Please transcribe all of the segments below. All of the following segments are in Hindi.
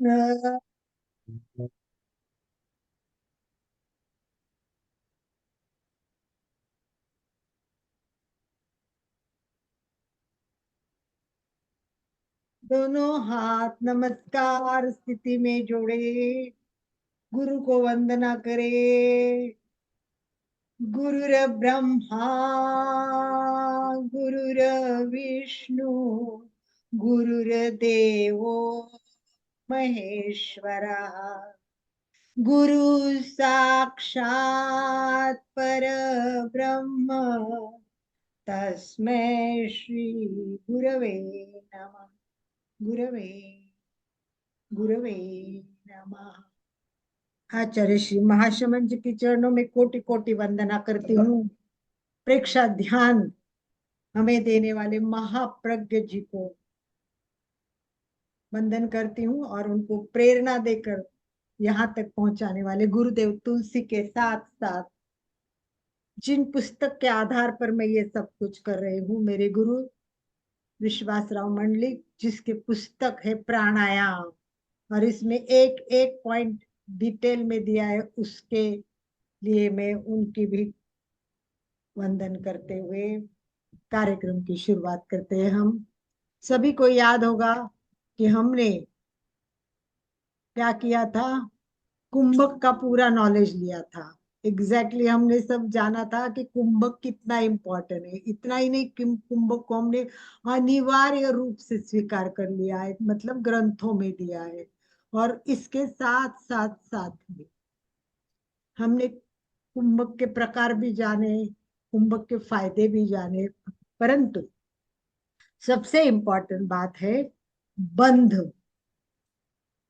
दोनों हाथ नमस्कार स्थिति में जोड़े, गुरु को वंदना करे। गुरुर ब्रह्मा गुरुर विष्णु गुरुर्देवो महेश्वरा, गुरु साक्षात् परब्रह्म तस्मै श्री गुरवे नमः। गुरवे गुरवे नमः। आचार्य श्री महाशमन जी के चरणों में कोटि कोटि वंदना करती हूँ। प्रेक्षा ध्यान हमें देने वाले महाप्रज्ञ जी को वंदन करती हूँ और उनको प्रेरणा देकर यहाँ तक पहुंचाने वाले गुरुदेव तुलसी के साथ साथ जिन पुस्तक के आधार पर मैं ये सब कुछ कर रही हूँ, मेरे गुरु विश्वास राव मंडलिक, जिसके पुस्तक है प्राणायाम, और इसमें एक एक पॉइंट डिटेल में दिया है, उसके लिए मैं उनकी भी वंदन करते हुए कार्यक्रम की शुरुआत करते हैं। हम सभी को याद होगा कि हमने क्या किया था, कुंभक का पूरा नॉलेज लिया था। एग्जैक्टली हमने सब जाना था कि कुंभक कितना इम्पोर्टेंट है। इतना ही नहीं, कुंभक को हमने अनिवार्य रूप से स्वीकार कर लिया है, मतलब ग्रंथों में दिया है। और इसके साथ साथ साथ में हमने कुंभक के प्रकार भी जाने, कुंभक के फायदे भी जाने, परंतु सबसे इम्पोर्टेंट बात है बंध।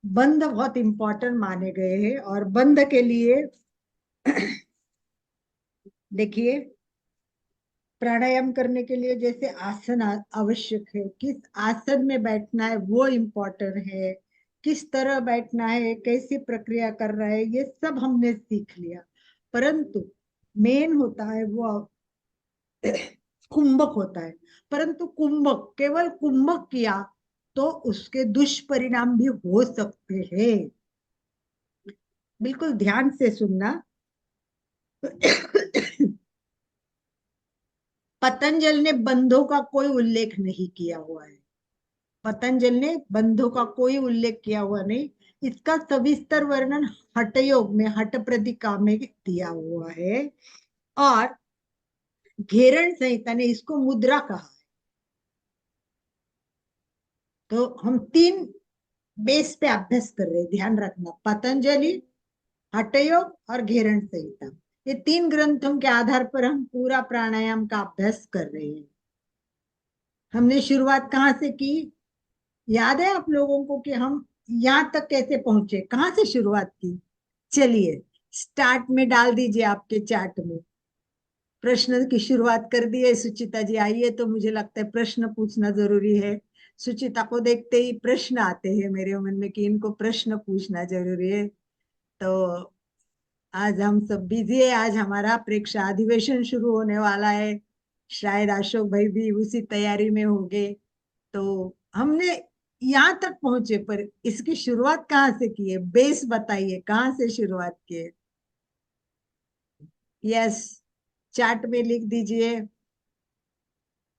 बंध बहुत इंपॉर्टेंट माने गए हैं, और बंध के लिए देखिए, प्राणायाम करने के लिए जैसे आसन आवश्यक है, किस आसन में बैठना है वो इम्पोर्टेंट है, किस तरह बैठना है, कैसी प्रक्रिया कर रहा है, ये सब हमने सीख लिया। परंतु मेन होता है वो कुंभक होता है। परंतु कुंभक, केवल कुंभक किया तो उसके दुष्परिणाम भी हो सकते हैं। बिल्कुल ध्यान से सुनना। पतंजल ने बंधों का कोई उल्लेख नहीं किया हुआ है। पतंजल ने बंधों का कोई उल्लेख किया हुआ नहीं। इसका सविस्तर वर्णन हठ योग में, हठ प्रदिका में दिया हुआ है, और घेरण संहिता ने इसको मुद्रा कहा है। तो हम तीन बेस पे अभ्यास कर रहे हैं, ध्यान रखना। पतंजलि, हठ योग और घेरण संहिता, ये तीन ग्रंथों के आधार पर हम पूरा प्राणायाम का अभ्यास कर रहे हैं। हमने शुरुआत कहाँ से की, याद है आप लोगों को कि हम यहाँ तक कैसे पहुंचे, कहाँ से शुरुआत की? चलिए स्टार्ट में डाल दीजिए आपके चार्ट में। प्रश्न की शुरुआत कर दी है सुचिता जी, आइए। तो मुझे लगता है प्रश्न पूछना जरूरी है। सुचिता को देखते ही प्रश्न आते हैं मेरे मन में कि इनको प्रश्न पूछना जरूरी है। तो आज हम सब बिजी है, आज हमारा प्रेक्षा अधिवेशन शुरू होने वाला है। शायद अशोक भाई भी उसी तैयारी में होंगे। तो हमने यहाँ तक पहुंचे, पर इसकी शुरुआत कहाँ से की है? बेस बताइए, कहाँ से शुरुआत की है? यस, चार्ट में लिख दीजिए।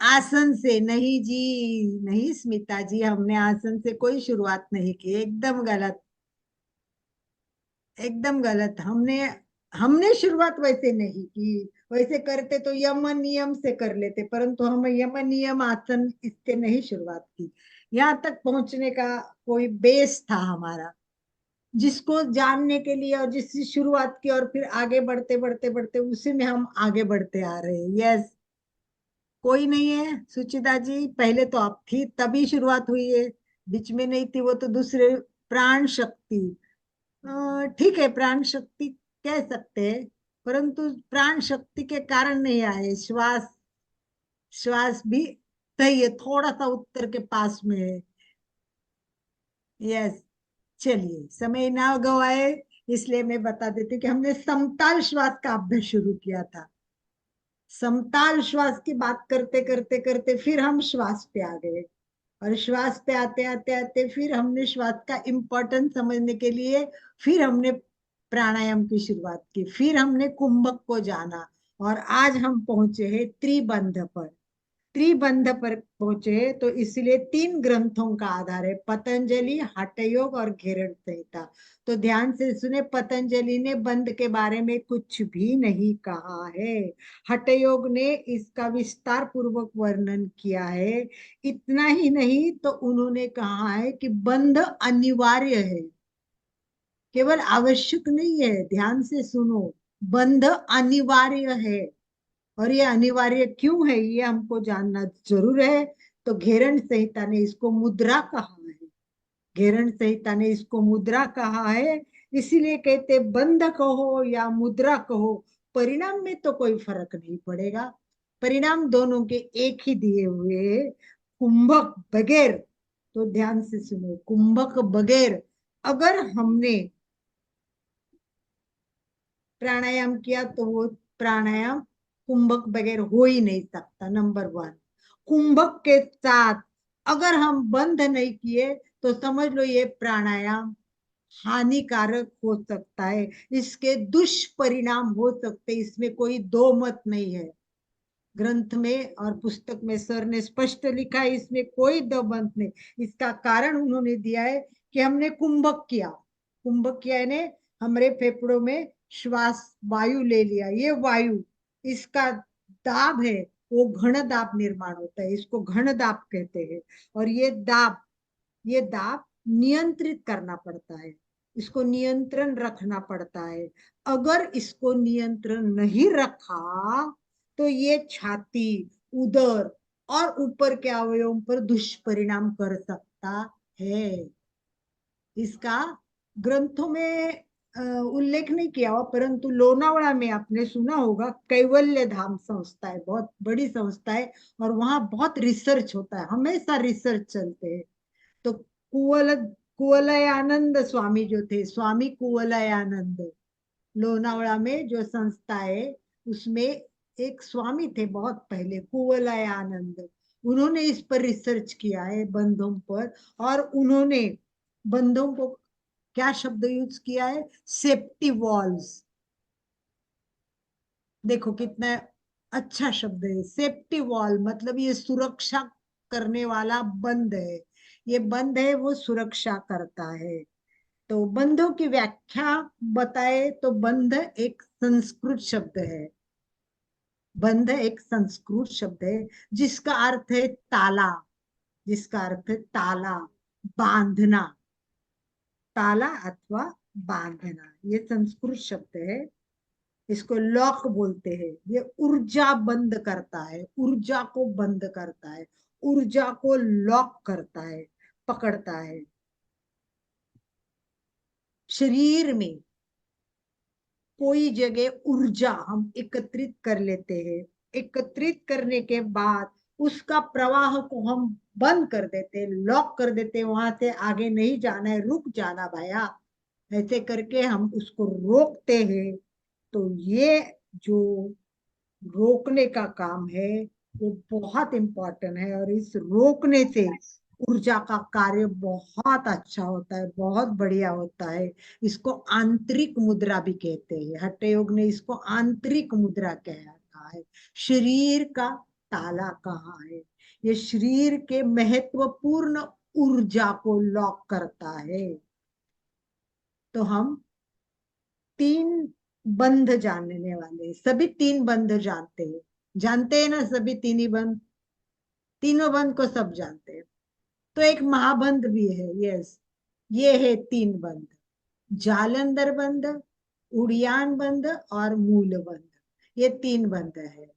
आसन से नहीं जी, नहीं स्मिता जी, हमने आसन से कोई शुरुआत नहीं की, एकदम गलत, एकदम गलत। हमने हमने शुरुआत वैसे नहीं की। वैसे करते तो यम नियम से कर लेते, परंतु हम यम नियम आसन इससे नहीं शुरुआत की। यहाँ तक पहुंचने का कोई बेस था हमारा, जिसको जानने के लिए और जिसकी शुरुआत की, और फिर आगे बढ़ते बढ़ते बढ़ते उसी में हम आगे बढ़ते आ रहे हैं। यस, कोई नहीं है सुचिता जी, पहले तो आप थी तभी शुरुआत हुई है, बीच में नहीं थी, वो तो दूसरे प्राण शक्ति। ठीक है, प्राण शक्ति कह सकते हैं, परंतु प्राण शक्ति के कारण नहीं आए। श्वास, श्वास भी सही है, थोड़ा सा उत्तर के पास में है। यस, चलिए समय ना गवाए, इसलिए मैं बता देती हूँ कि हमने समताल श्वास का अभ्यास शुरू किया था। समताल श्वास की बात करते करते करते फिर हम श्वास पे आ गए। और श्वास पे आते आते आते फिर हमने श्वास का इम्पोर्टेंस समझने के लिए फिर हमने प्राणायाम की शुरुआत की, फिर हमने कुंभक को जाना, और आज हम पहुंचे हैं त्रिबंध पर। त्रिबंध पर पहुंचे तो इसलिए तीन ग्रंथों का आधार है, पतंजलि, हठ योग और घेरण संहिता। तो ध्यान से सुने, पतंजलि ने बंध के बारे में कुछ भी नहीं कहा है, हठ योग ने इसका विस्तार पूर्वक वर्णन किया है। इतना ही नहीं तो उन्होंने कहा है कि बंध अनिवार्य है, केवल आवश्यक नहीं है। ध्यान से सुनो, बंध अनिवार्य है। और ये अनिवार्य क्यों है ये हमको जानना जरूर है। तो घेरण संहिता ने इसको मुद्रा कहा है, घेरण संहिता ने इसको मुद्रा कहा है। इसीलिए कहते बंध कहो या मुद्रा कहो, परिणाम में तो कोई फर्क नहीं पड़ेगा, परिणाम दोनों के एक ही दिए हुए। कुंभक बगैर, तो ध्यान से सुनो, कुंभक बगैर अगर हमने प्राणायाम किया तो वो प्राणायाम कुंभक बगैर हो ही नहीं सकता, नंबर वन। कुंभक के साथ अगर हम बंद नहीं किए तो समझ लो ये प्राणायाम हानिकारक हो सकता है, इसके दुष्परिणाम हो सकते, इसमें कोई दो मत नहीं है। ग्रंथ में और पुस्तक में सर ने स्पष्ट लिखा है, इसमें कोई दो मत नहीं। इसका कारण उन्होंने दिया है कि हमने कुंभक किया, कुंभक किया यानी हमारे फेफड़ों में श्वास वायु ले लिया, ये वायु इसका दाब है, वो घन दाब निर्माण होता है, इसको घन दाब कहते हैं। और ये दाब नियंत्रित करना पड़ता है, इसको नियंत्रण रखना पड़ता है। अगर इसको नियंत्रण नहीं रखा तो ये छाती, उदर और ऊपर के अवयवों पर दुष्परिणाम कर सकता है। इसका ग्रंथों में उल्लेख नहीं किया हुआ, परंतु लोनावड़ा में आपने सुना होगा, कैवल्य धाम संस्था है, बहुत बड़ी संस्था है, और वहां बहुत रिसर्च होता है, हमेशा रिसर्च चलते हैं। तो कुवलयानंद स्वामी जो थे, स्वामी कुवलयानंद, लोनावड़ा में जो संस्था है उसमें एक स्वामी थे बहुत पहले, कुवलयानंद, उन्होंने इस पर रिसर्च किया है बंधों पर। और उन्होंने बंधों को क्या शब्द यूज किया है, सेफ्टी वॉल्स। देखो कितना अच्छा शब्द है, सेफ्टी वॉल, मतलब ये सुरक्षा करने वाला बंध है, ये बंध है वो सुरक्षा करता है। तो बंधों की व्याख्या बताए तो बंध एक संस्कृत शब्द है, बंध एक संस्कृत शब्द है जिसका अर्थ है ताला, जिसका अर्थ है ताला, बांधना, ताला अथवा बांधना, ये संस्कृत शब्द है। इसको लॉक बोलते हैं, ये ऊर्जा बंद करता है, ऊर्जा को बंद करता है, ऊर्जा को लॉक करता है, पकड़ता है। शरीर में कोई जगह ऊर्जा हम एकत्रित कर लेते हैं, एकत्रित करने के बाद उसका प्रवाह को हम बंद कर देते हैं, लॉक कर देते हैं, वहां से आगे नहीं जाना है, रुक जाना भैया, ऐसे करके हम उसको रोकते हैं। तो ये जो रोकने का काम है वो बहुत इंपॉर्टेंट है, और इस रोकने से ऊर्जा का कार्य बहुत अच्छा होता है, बहुत बढ़िया होता है। इसको आंतरिक मुद्रा भी कहते हैं, हठ योग ने इसको आंतरिक मुद्रा कहा है। शरीर का ताला कहाँ है, ये शरीर के महत्वपूर्ण ऊर्जा को लॉक करता है। तो हम तीन बंध जानने वाले हैं, सभी तीन बंध जानते हैं, जानते हैं ना, सभी तीन ही बंध, तीनों बंध को सब जानते हैं। तो एक महाबंध भी है, यस, ये है तीन बंध, जालंधर बंध, उड़ियान बंध और मूल बंध, ये तीन बंध है,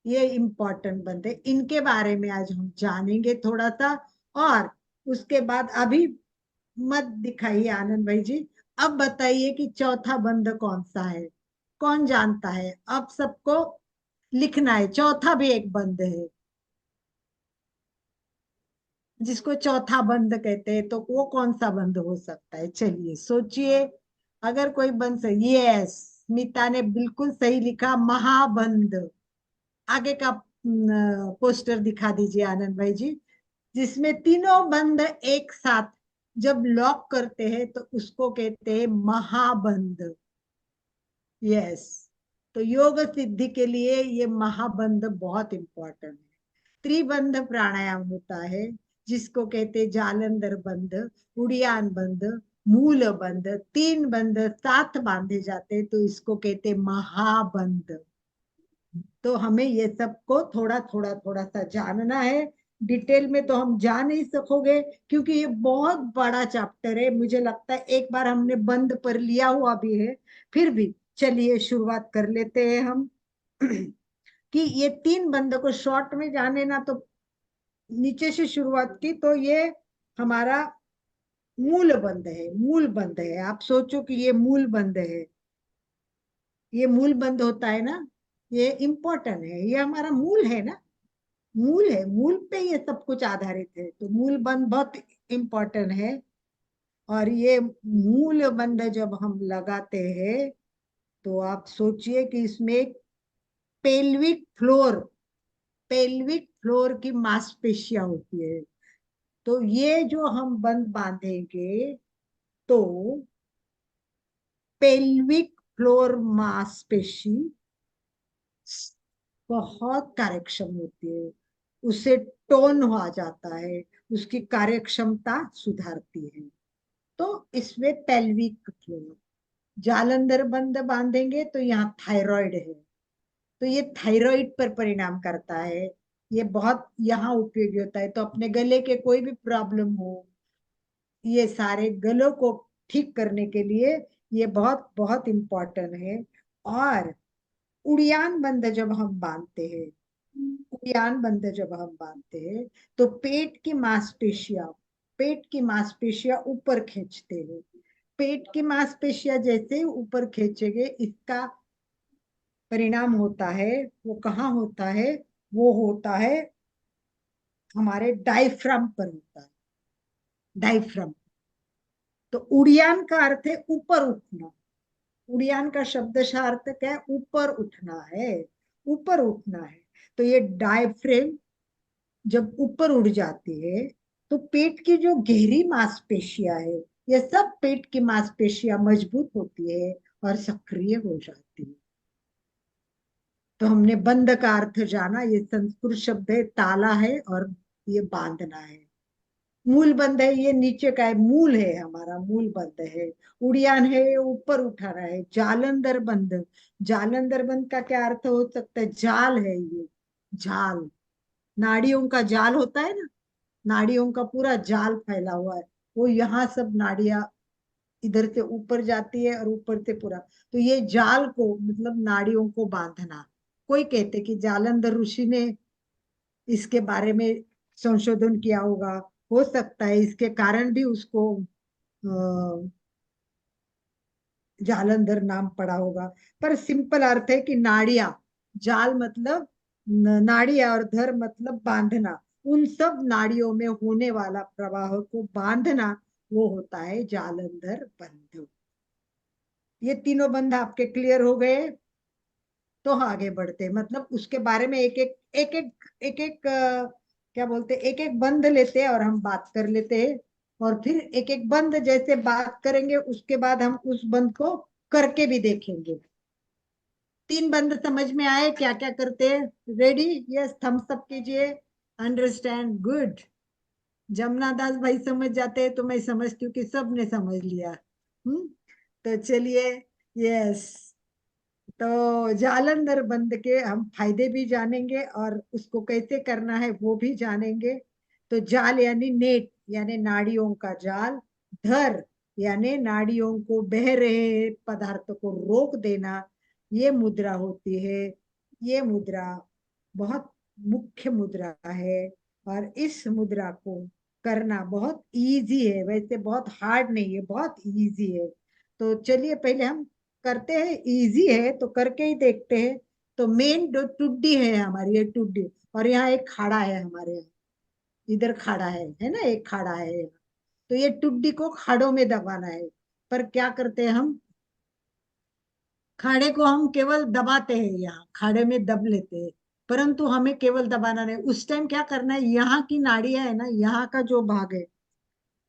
ये इंपॉर्टेंट बंध है, इनके बारे में आज हम जानेंगे थोड़ा सा। और उसके बाद अभी मत दिखाइए आनंद भाई जी, अब बताइए कि चौथा बंध कौन सा है, कौन जानता है, अब सबको लिखना है, चौथा भी एक बंध है जिसको चौथा बंध कहते हैं, तो वो कौन सा बंध हो सकता है, चलिए सोचिए। अगर कोई बंध सही, यस, स्मिता ने बिल्कुल सही लिखा, महाबंध। आगे का पोस्टर दिखा दीजिए आनंद भाई जी, जिसमें तीनों बंध एक साथ जब लॉक करते हैं तो उसको कहते हैं महाबंध। यस, तो योग सिद्धि के लिए ये महाबंध बहुत इंपॉर्टेंट है। त्रिबंध प्राणायाम होता है जिसको कहते हैं जालंधर बंध, उड़ियान बंध, मूल बंध। तीन बंध साथ बांधे जाते हैं तो इसको कहते हैं महाबंध। तो हमें ये सबको थोड़ा थोड़ा थोड़ा सा जानना है। डिटेल में तो हम जा नहीं सकोगे क्योंकि ये बहुत बड़ा चैप्टर है। मुझे लगता है एक बार हमने बंद पर लिया हुआ भी है, फिर भी चलिए शुरुआत कर लेते हैं हम। कि ये तीन बंद को शॉर्ट में जाने ना, तो नीचे से शुरुआत की तो ये हमारा मूल बंद है। मूल बंद है, आप सोचो कि ये मूल बंद है। ये मूल बंद होता है ना, ये इम्पोर्टेंट है, ये हमारा मूल है ना। मूल है, मूल पे ये सब कुछ आधारित है, तो मूल बंध बहुत इम्पोर्टेंट है। और ये मूल बंध जब हम लगाते हैं तो आप सोचिए कि इसमें एक पेल्विक फ्लोर, पेल्विक फ्लोर की मांसपेशियां होती है। तो ये जो हम बंध बांधेंगे तो पेल्विक फ्लोर मांसपेशी बहुत कार्यक्षम होती है, उससे टोन हो जाता है, उसकी कार्यक्षमता सुधारती है। तो इसमें पेल्विक फ्लोर, जालंधर बंद बांधेंगे तो यहाँ थायराइड है, तो ये थायराइड पर परिणाम करता है। ये बहुत यहाँ उपयोगी होता है। तो अपने गले के कोई भी प्रॉब्लम हो, ये सारे गलों को ठीक करने के लिए ये बहुत बहुत इम्पोर्टेंट है। और उड़ियान बंद जब हम बांधते हैं, उड़ियान बंद जब हम बांधते हैं तो पेट की मांसपेशियां ऊपर खींचते हैं। पेट की मांसपेशियां जैसे ऊपर खींचेंगे, इसका परिणाम होता है, वो कहाँ होता है, वो होता है हमारे डायफ्राम पर होता है। डायफ्राम, तो उड़ियान का अर्थ है ऊपर उठना। उड़ियान का शब्दशः अर्थ क्या है, ऊपर उठना है, ऊपर उठना है। तो ये डायफ्रेम जब ऊपर उड़ जाती है तो पेट की जो गहरी मांसपेशियां है, ये सब पेट की मांसपेशियां मजबूत होती है और सक्रिय हो जाती है। तो हमने बंद का अर्थ जाना, ये संस्कृत शब्द है, ताला है और ये बांधना है। मूल बंद है, ये नीचे का है, मूल है हमारा, मूल बंद है। उड़ियान है, ये ऊपर उठाना है। जालंधर बंद, जालंधर बंद का क्या अर्थ हो सकता है, जाल है ये, जाल, नाड़ियों का जाल होता है ना, नाड़ियों का पूरा जाल फैला हुआ है। वो यहाँ सब नाड़ियां इधर से ऊपर जाती है और ऊपर से पूरा, तो ये जाल को मतलब नाड़ियों को बांधना। कोई कहते कि जालंधर ऋषि ने इसके बारे में संशोधन किया होगा, हो सकता है इसके कारण भी उसको जालंधर नाम पड़ा होगा। पर सिंपल अर्थ है कि नाड़िया, जाल मतलब नाड़िया और धर मतलब बांधना, उन सब नाड़ियों में होने वाला प्रवाह को बांधना, वो होता है जालंधर बंध। ये तीनों बंध आपके क्लियर हो गए? तो आगे बढ़ते हैं, मतलब उसके बारे में एक एक क्या बोलते, एक एक बंद लेते हैं और हम बात कर लेते हैं। और फिर एक एक बंद जैसे बात करेंगे उसके बाद हम उस बंद को करके भी देखेंगे। तीन बंद समझ में आए, क्या क्या करते हैं? रेडी? यस, थम्स अप कीजिए। Understand, good. जमुना दास भाई समझ जाते हैं तो मैं समझती हूँ कि सब ने समझ लिया। तो चलिए, यस, तो जालंधर बंद के हम फायदे भी जानेंगे और उसको कैसे करना है वो भी जानेंगे। तो जाल यानी नेट, यानी नाड़ियों का जाल। धर यानी नाड़ियों को बह रहे पदार्थ को रोक देना, ये मुद्रा होती है। ये मुद्रा बहुत मुख्य मुद्रा है और इस मुद्रा को करना बहुत इजी है, वैसे बहुत हार्ड नहीं है, बहुत इजी है। तो चलिए पहले हम करते हैं, इजी है तो करके ही देखते हैं। तो मेन जो टुड्डी है हमारी, ये टुड्डी, और यहाँ एक खाड़ा है हमारे यहाँ, इधर खाड़ा है ना, एक खाड़ा है यहाँ। तो ये टुड्डी को खाड़ों में दबाना है। पर क्या करते हैं हम, खाड़े को हम केवल दबाते हैं, यहाँ खाड़े में दब लेते हैं। परंतु हमें केवल दबाना नहीं, उस टाइम क्या करना है, यहाँ की नाड़ियां है ना, यहाँ का जो भाग है,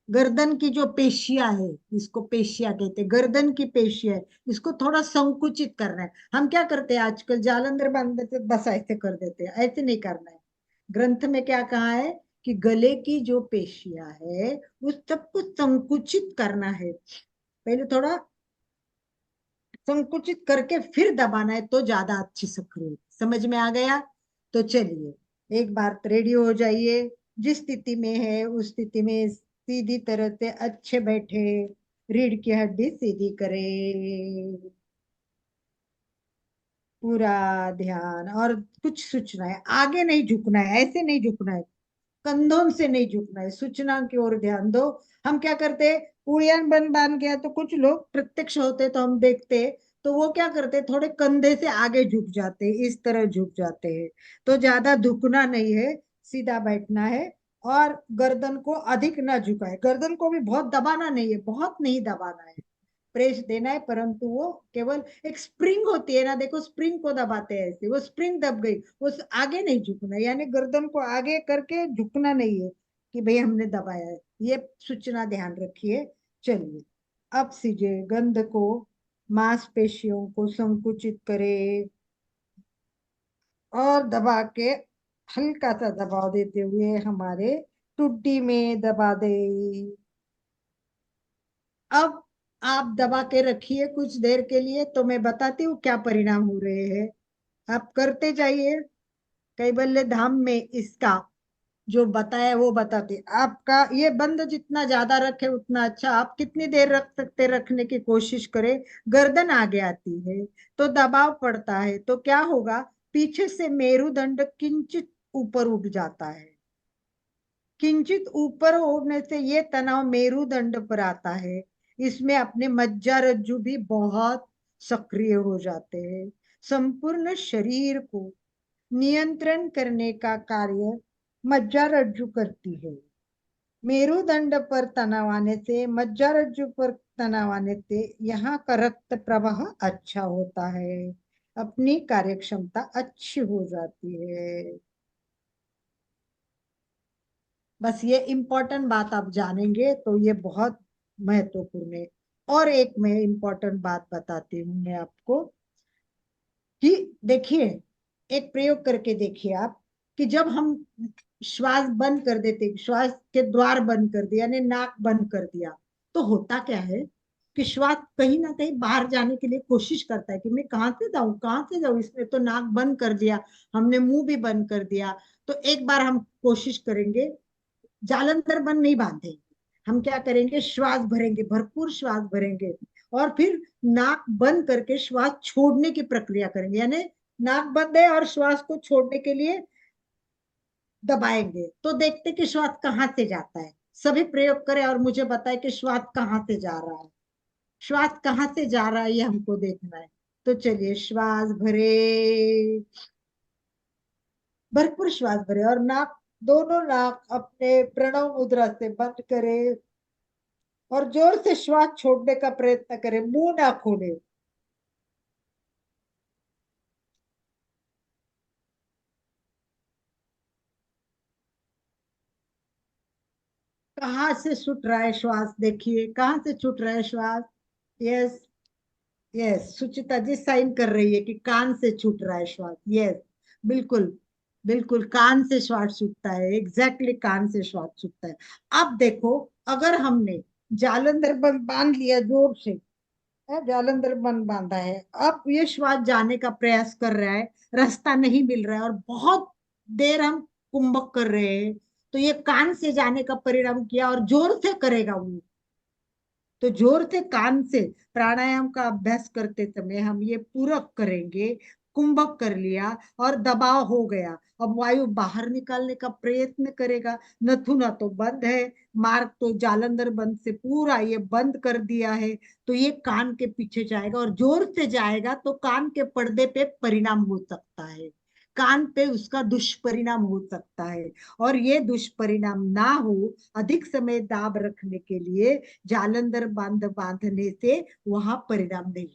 गर्दन की जो पेशियां है, इसको पेशियां कहते हैं, गर्दन की पेशियां है, इसको थोड़ा संकुचित करना है। हम क्या करते हैं आजकल, जालंधर बांध देते, बस ऐसे कर देते हैं, ऐसे नहीं करना है। ग्रंथ में क्या कहा है कि गले की जो पेशियां है उस सबको संकुचित करना है, पहले थोड़ा संकुचित करके फिर दबाना है, तो ज्यादा अच्छी सक्रिय। समझ में आ गया? तो चलिए एक बार रेडी हो जाइए, जिस स्थिति में है उस स्थिति में सीधी तरह से अच्छे बैठे, रीढ़ की हड्डी सीधी करे, पूरा ध्यान। और कुछ सूचना है, आगे नहीं झुकना है, ऐसे नहीं झुकना है, कंधों से नहीं झुकना है, सूचना की ओर ध्यान दो। हम क्या करते हैं, उड़ियान बन बांध गया तो कुछ लोग प्रत्यक्ष होते तो हम देखते, तो वो क्या करते, थोड़े कंधे से आगे झुक जाते हैं, इस तरह झुक जाते हैं। तो ज्यादा झुकना नहीं है, सीधा बैठना है। और गर्दन को अधिक ना झुकाए, गर्दन को भी बहुत दबाना नहीं है, बहुत नहीं दबाना है, प्रेस देना है, परंतु वो केवल एक स्प्रिंग होती है ना, देखो स्प्रिंग को दबाते हैं ऐसे, वो स्प्रिंग दब गई, वो आगे नहीं झुकना, यानी गर्दन को आगे करके झुकना नहीं है कि भाई हमने दबाया है, ये सूचना ध्यान रखिए। चलिए अब सीधे गंध को, मांसपेशियों को संकुचित करे और दबा के, हल्का सा दबाव देते हुए हमारे टुड्डी में दबा दे। अब आप दबा के रखिए कुछ देर के लिए, तो मैं बताती हूँ क्या परिणाम हो रहे हैं, आप करते जाइए। कैबल्य धाम में इसका जो बताया वो बताते, आपका ये बंद जितना ज्यादा रखे उतना अच्छा। आप कितनी देर रख सकते, रखने की कोशिश करें। गर्दन आगे आती है तो दबाव पड़ता है, तो क्या होगा, पीछे से मेरुदंड किंचित ऊपर उठ जाता है, किंचित ऊपर उड़ने से ये तनाव मेरुदंड पर आता है, इसमें अपने मज्जारज्जु भी बहुत सक्रिय हो जाते हैं। संपूर्ण शरीर को नियंत्रण करने का कार्य मज्जारज्जु करती है। मेरुदंड पर तनाव आने से, मज्जारज्जु पर तनाव आने से यहाँ का रक्त प्रवाह अच्छा होता है, अपनी कार्यक्षमता अच्छी हो जाती है। बस ये इम्पोर्टेंट बात आप जानेंगे तो ये बहुत महत्वपूर्ण है। और एक मैं इम्पोर्टेंट बात बताती हूँ मैं आपको, कि देखिए, एक प्रयोग करके देखिए आप, कि जब हम श्वास बंद कर देते, श्वास के द्वार बंद कर दिया, यानी नाक बंद कर दिया, तो होता क्या है कि श्वास कहीं ना कहीं बाहर जाने के लिए कोशिश करता है कि मैं कहाँ से जाऊं, कहाँ से जाऊं, इसने तो नाक बंद कर दिया, हमने मुंह भी बंद कर दिया। तो एक बार हम कोशिश करेंगे, जालंधर बंद नहीं बांधेंगे, हम क्या करेंगे, श्वास भरेंगे, भरपूर श्वास भरेंगे, और फिर नाक बंद करके श्वास छोड़ने की प्रक्रिया करेंगे, यानी नाक बंद है और श्वास को छोड़ने के लिए दबाएंगे, तो देखते कि श्वास कहाँ से जाता है। सभी प्रयोग करें और मुझे बताए कि श्वास कहाँ से जा रहा है, श्वास कहाँ से जा रहा है, ये हमको देखना है। तो चलिए श्वास भरे, भरपूर श्वास भरे, और नाक, दोनों नाक अपने प्रणव मुद्रा से बंद करे, और जोर से श्वास छोड़ने का प्रयत्न करें, मुंह ना खोले। कहाँ से छूट रहा है श्वास, देखिए कहाँ से छूट रहा है श्वास। यस, यस, सुचिता जी साइन कर रही है कि कान से छूट रहा है श्वास। यस, बिल्कुल, बिल्कुल कान से श्वास छूटता है, एग्जैक्टली कान से श्वास छूटता है। अब देखो, अगर हमने जालंधर बंद बांध लिया जोर से, जालंधर बंद बांधा है, अब ये श्वास जाने का प्रयास कर रहा है, रास्ता नहीं मिल रहा है, और बहुत देर हम कुंभक कर रहे हैं, तो ये कान से जाने का परिणाम किया, और जोर से करेगा वो, तो जोर से कान से प्राणायाम का अभ्यास करते समय हम ये पूरक करेंगे, कुंभक कर लिया और दबाव हो गया, अब वायु बाहर निकालने का प्रयत्न करेगा, नथुना तो बंद है, मार्ग तो जालंधर बंद से पूरा ये बंद कर दिया है, तो ये कान के पीछे जाएगा, और जोर से जाएगा तो कान के पर्दे पे परिणाम हो सकता है, कान पे उसका दुष्परिणाम हो सकता है। और ये दुष्परिणाम ना हो, अधिक समय दाब रखने के लिए जालंधर बांध बांधने से वहां परिणाम नहीं,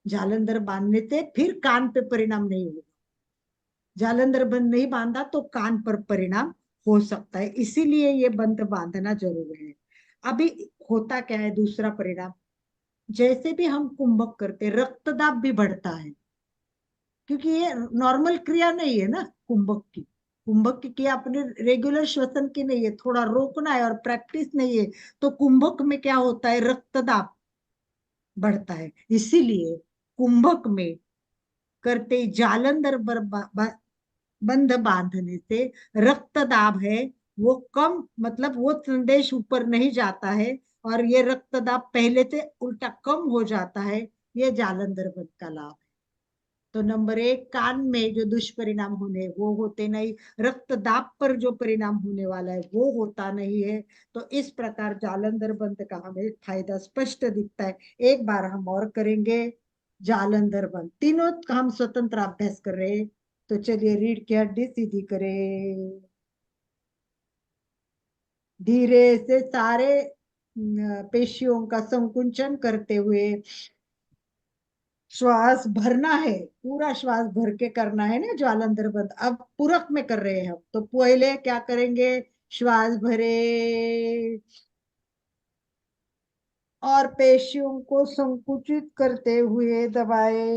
जालंधर बांधने से फिर कान पे परिणाम नहीं होगा। जालंधर बंद नहीं बांधा तो कान पर परिणाम हो सकता है, इसीलिए ये बंद बांधना जरूरी है। अभी होता क्या है दूसरा परिणाम, जैसे भी हम कुंभक करते रक्तदाब भी बढ़ता है, क्योंकि ये नॉर्मल क्रिया नहीं है ना कुंभक की। कुंभक की क्रिया अपने रेगुलर श्वसन की नहीं है, थोड़ा रोकना है और प्रैक्टिस नहीं है। तो कुंभक में क्या होता है, रक्तदाब बढ़ता है, इसीलिए कुंभक में करते ही जालंधर बंध बांधने से रक्त दाब है वो कम, मतलब वो संदेश ऊपर नहीं जाता है, और ये रक्त दाब पहले से उल्टा कम हो जाता है। ये जालंधर बंध का लाभ है। तो नंबर एक, कान में जो दुष्परिणाम होने वो होते नहीं, रक्त दाब पर जो परिणाम होने वाला है वो होता नहीं है। तो इस प्रकार जालंधर बंद का हमें फायदा स्पष्ट दिखता है। एक बार हम और करेंगे जालंधर बंद, तीनों का हम स्वतंत्र अभ्यास कर रहे हैं। तो चलिए, रीढ़ की हड्डी सीधी करें, धीरे से सारे पेशियों का संकुचन करते हुए श्वास भरना है, पूरा श्वास भर के करना है ना ज्वालंधर बंद। अब पूरक में कर रहे हैं हम, तो पहले क्या करेंगे, श्वास भरे और पेशियों को संकुचित करते हुए दबाए,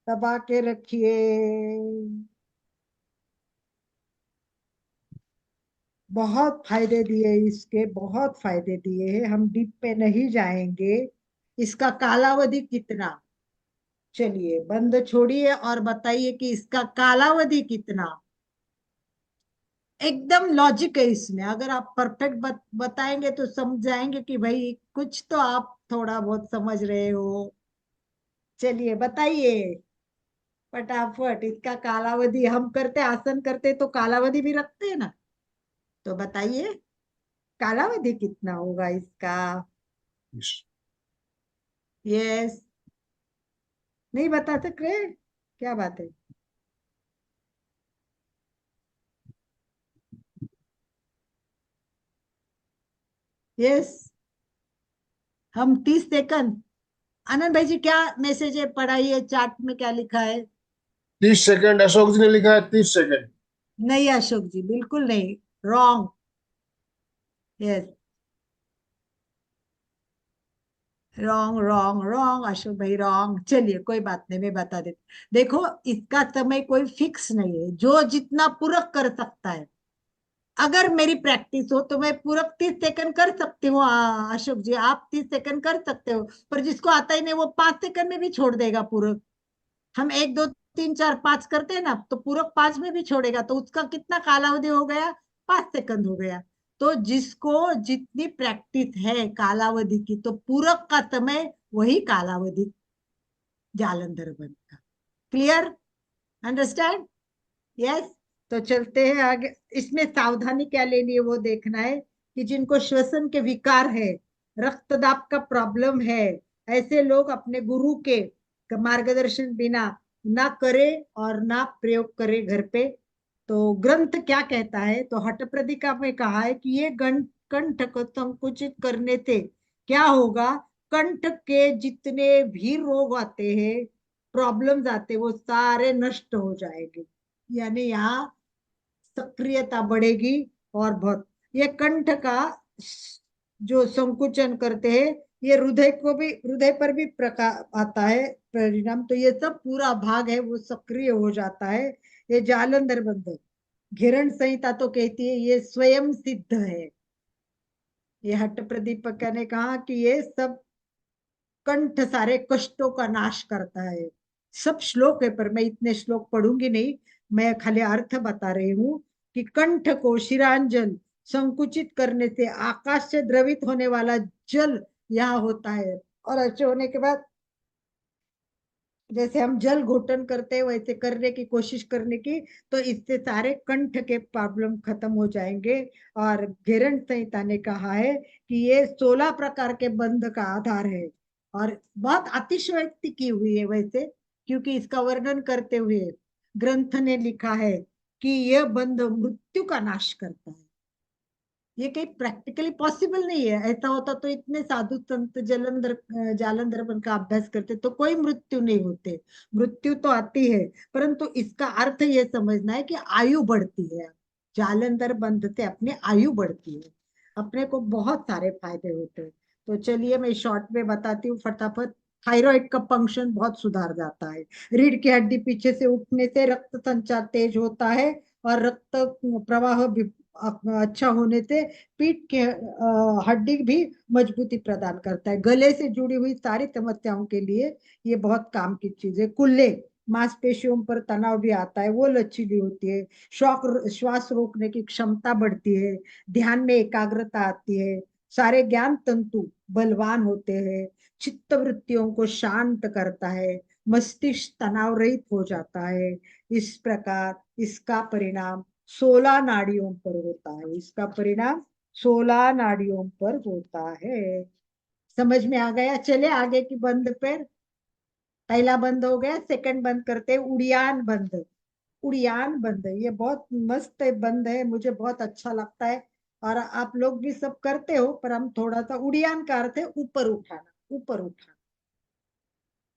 दबा के रखिए। बहुत फायदे दिए इसके, बहुत फायदे दिए हैं, हम डीप पे नहीं जाएंगे। इसका कालावधि कितना, चलिए बंद छोड़िए और बताइए कि इसका कालावधि कितना। एकदम लॉजिक है इसमें, अगर आप परफेक्ट बताएंगे तो समझ जाएंगे कि भाई कुछ तो आप थोड़ा बहुत समझ रहे हो। चलिए बताइए फटाफट, इसका कालावधि, हम करते आसन करते तो कालावधि भी रखते हैं ना, तो बताइए कालावधि कितना होगा इसका। यस, नहीं बता सक रहे, क्या बात है। यस, हम 30 सेकंड। आनंद भाई जी क्या मैसेज है, पढ़ाइए चार्ट में क्या लिखा है। 30 सेकंड अशोक जी ने लिखा है, 30 सेकंड। नहीं अशोक जी, बिल्कुल नहीं, wrong. Yes, wrong wrong wrong Ashok भाई, रॉन्ग। चलिए कोई बात नहीं, मैं बता देती। देखो, इसका समय कोई फिक्स नहीं है, जो जितना पूरक कर सकता है। अगर मेरी प्रैक्टिस हो तो मैं पूरक 30 सेकंड कर सकती हूँ। अशोक जी आप 30 सेकंड कर सकते हो, पर जिसको आता ही नहीं वो 5 सेकंड में भी छोड़ देगा पूरक। हम 1 2 3 4 5 करते हैं ना, तो पूरक 5 में भी छोड़ेगा, तो उसका कितना कालावधि हो गया, 5 सेकंड हो गया। तो जिसको जितनी प्रैक्टिस है कालावधि की, तो पूरक का समय वही कालावधि जालंधर बन का। Clear, understand. यस। तो चलते हैं आगे। इसमें सावधानी क्या लेनी है वो देखना है कि जिनको श्वसन के विकार है, रक्तदाब का प्रॉब्लम है, ऐसे लोग अपने गुरु के मार्गदर्शन बिना ना करे और ना प्रयोग करे घर पे। तो ग्रंथ क्या कहता है, तो हठप्रदिका में कहा है कि ये कंठ को संकुचित करने से क्या होगा, कंठ के जितने भी रोग आते हैं, प्रॉब्लम्स आते हैं, वो सारे नष्ट हो जाएंगे। यानी यहाँ सक्रियता बढ़ेगी। और बहुत, ये कंठ का जो संकुचन करते हैं, ये हृदय को भी, हृदय पर भी प्रकार आता है परिणाम, तो ये सब पूरा भाग है वो सक्रिय हो जाता है। ये जालंधर बंधन, घिरण संहिता तो कहती है ये स्वयं सिद्ध है। ये हट्ट प्रदीपक ने कहा कि ये सब कंठ सारे कष्टों का नाश करता है। सब श्लोक है, पर मैं इतने श्लोक पढ़ूंगी नहीं, मैं खाली अर्थ बता रही हूँ कि कंठ को शिरांजल संकुचित करने से आकाश से द्रवित होने वाला जल यहाँ होता है, और अच्छे होने के बाद जैसे हम जल घोटन करते हैं वैसे करने की कोशिश करने की, तो इससे सारे कंठ के प्रॉब्लम खत्म हो जाएंगे। और घेरन संहिता ने कहा है कि ये 16 प्रकार के बंध का आधार है, और बहुत अतिशयोक्ति की हुई है वैसे, क्योंकि इसका वर्णन करते हुए ग्रंथ ने लिखा है कि यह बंध मृत्यु का नाश करता है। ये कहीं प्रैक्टिकली पॉसिबल नहीं है। ऐसा होता तो इतने साधु संत जलंधर जालंधर बन का अभ्यास करते तो कोई मृत्यु नहीं होते। मृत्यु तो आती है, परंतु इसका अर्थ ये समझना है कि आयु बढ़ती है। जालंधर बंध से अपनी आयु बढ़ती है, अपने को बहुत सारे फायदे होते हैं। तो चलिए मैं शॉर्ट में बताती हूँ फटाफट। थायराइड का फंक्शन बहुत सुधार जाता है। रीढ़ की हड्डी पीछे से उठने से रक्त संचार तेज होता है, और रक्त प्रवाह भी अच्छा होने से पीठ के हड्डी भी मजबूती प्रदान करता है। गले से जुड़ी हुई सारी समस्याओं के लिए ये बहुत काम की चीज है। कुल्ले मांसपेशियों पर तनाव भी आता है, वो लचीली होती है। श्वास रोकने की क्षमता बढ़ती है, ध्यान में एकाग्रता आती है, सारे ज्ञान तंतु बलवान होते हैं, चित्त वृत्तियों को शांत करता है, मस्तिष्क तनाव रहित हो जाता है। इस प्रकार इसका परिणाम 16 नाड़ियों पर होता है। इसका परिणाम 16 नाड़ियों पर होता है। समझ में आ गया? चले आगे की बंद पर। पहला बंद हो गया, सेकंड बंद करते हैं, उड़ियान बंद। उड़ियान बंद ये बहुत मस्त बंद है, मुझे बहुत अच्छा लगता है। और आप लोग भी सब करते हो, पर हम थोड़ा सा उड़ियान का अर्थ है ऊपर उठाना, ऊपर उठाना।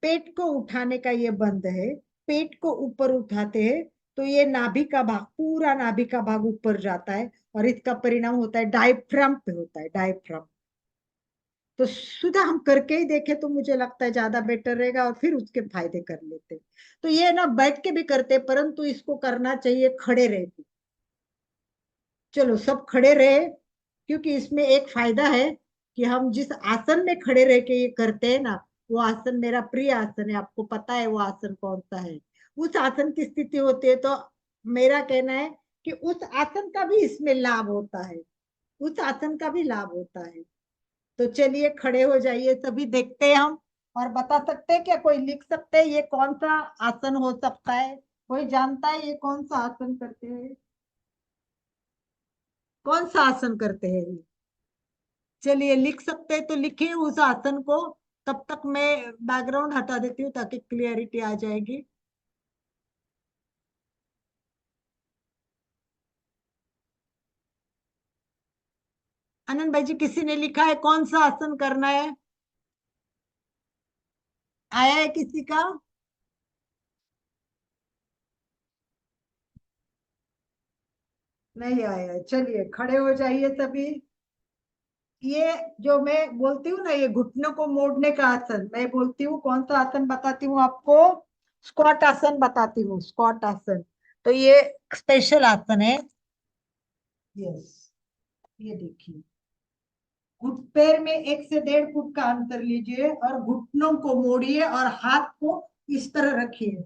पेट को उठाने का ये बंद है। पेट को ऊपर उठाते हैं तो ये नाभि का भाग, पूरा नाभि का भाग ऊपर जाता है, और इसका परिणाम होता है डायफ्राम पे होता है, डायफ्राम। तो सुधा हम करके ही देखे तो मुझे लगता है ज्यादा बेटर रहेगा, और फिर उसके फायदे कर लेते। तो ये ना बैठ के भी करते, परंतु इसको करना चाहिए खड़े रह के। चलो सब खड़े रहे, क्योंकि इसमें एक फायदा है कि हम जिस आसन में खड़े रह के ये करते हैं ना, वो आसन मेरा प्रिय आसन है। आपको पता है वो आसन कौन सा है? उस आसन की स्थिति होती है तो मेरा कहना है कि उस आसन का भी इसमें लाभ होता है, उस आसन का भी लाभ होता है। तो चलिए खड़े हो जाइए सभी, देखते हैं हम। और बता सकते हैं क्या, कोई लिख सकते हैं ये कौन सा आसन हो सकता है? कोई जानता है ये कौन सा आसन करते हैं? कौन सा आसन करते हैं ये? चलिए लिख सकते हैं तो लिखिए उस आसन को। तब तक मैं बैकग्राउंड हटा देती हूँ ताकि क्लियरिटी आ जाएगी। आनंद भाई जी, किसी ने लिखा है कौन सा आसन करना है? आया है किसी का? नहीं आया है। चलिए खड़े हो जाइए सभी। ये जो मैं बोलती हूँ ना, ये घुटनों को मोड़ने का आसन मैं बोलती हूँ। कौन सा आसन बताती हूँ आपको? स्क्वाट आसन बताती हूँ, स्क्वाट आसन। तो ये स्पेशल आसन है। यस, ये देखिए, पैर में 1 से 1.5 फुट का अंतर लीजिए, और घुटनों को मोड़िए, और हाथ को इस तरह रखिए।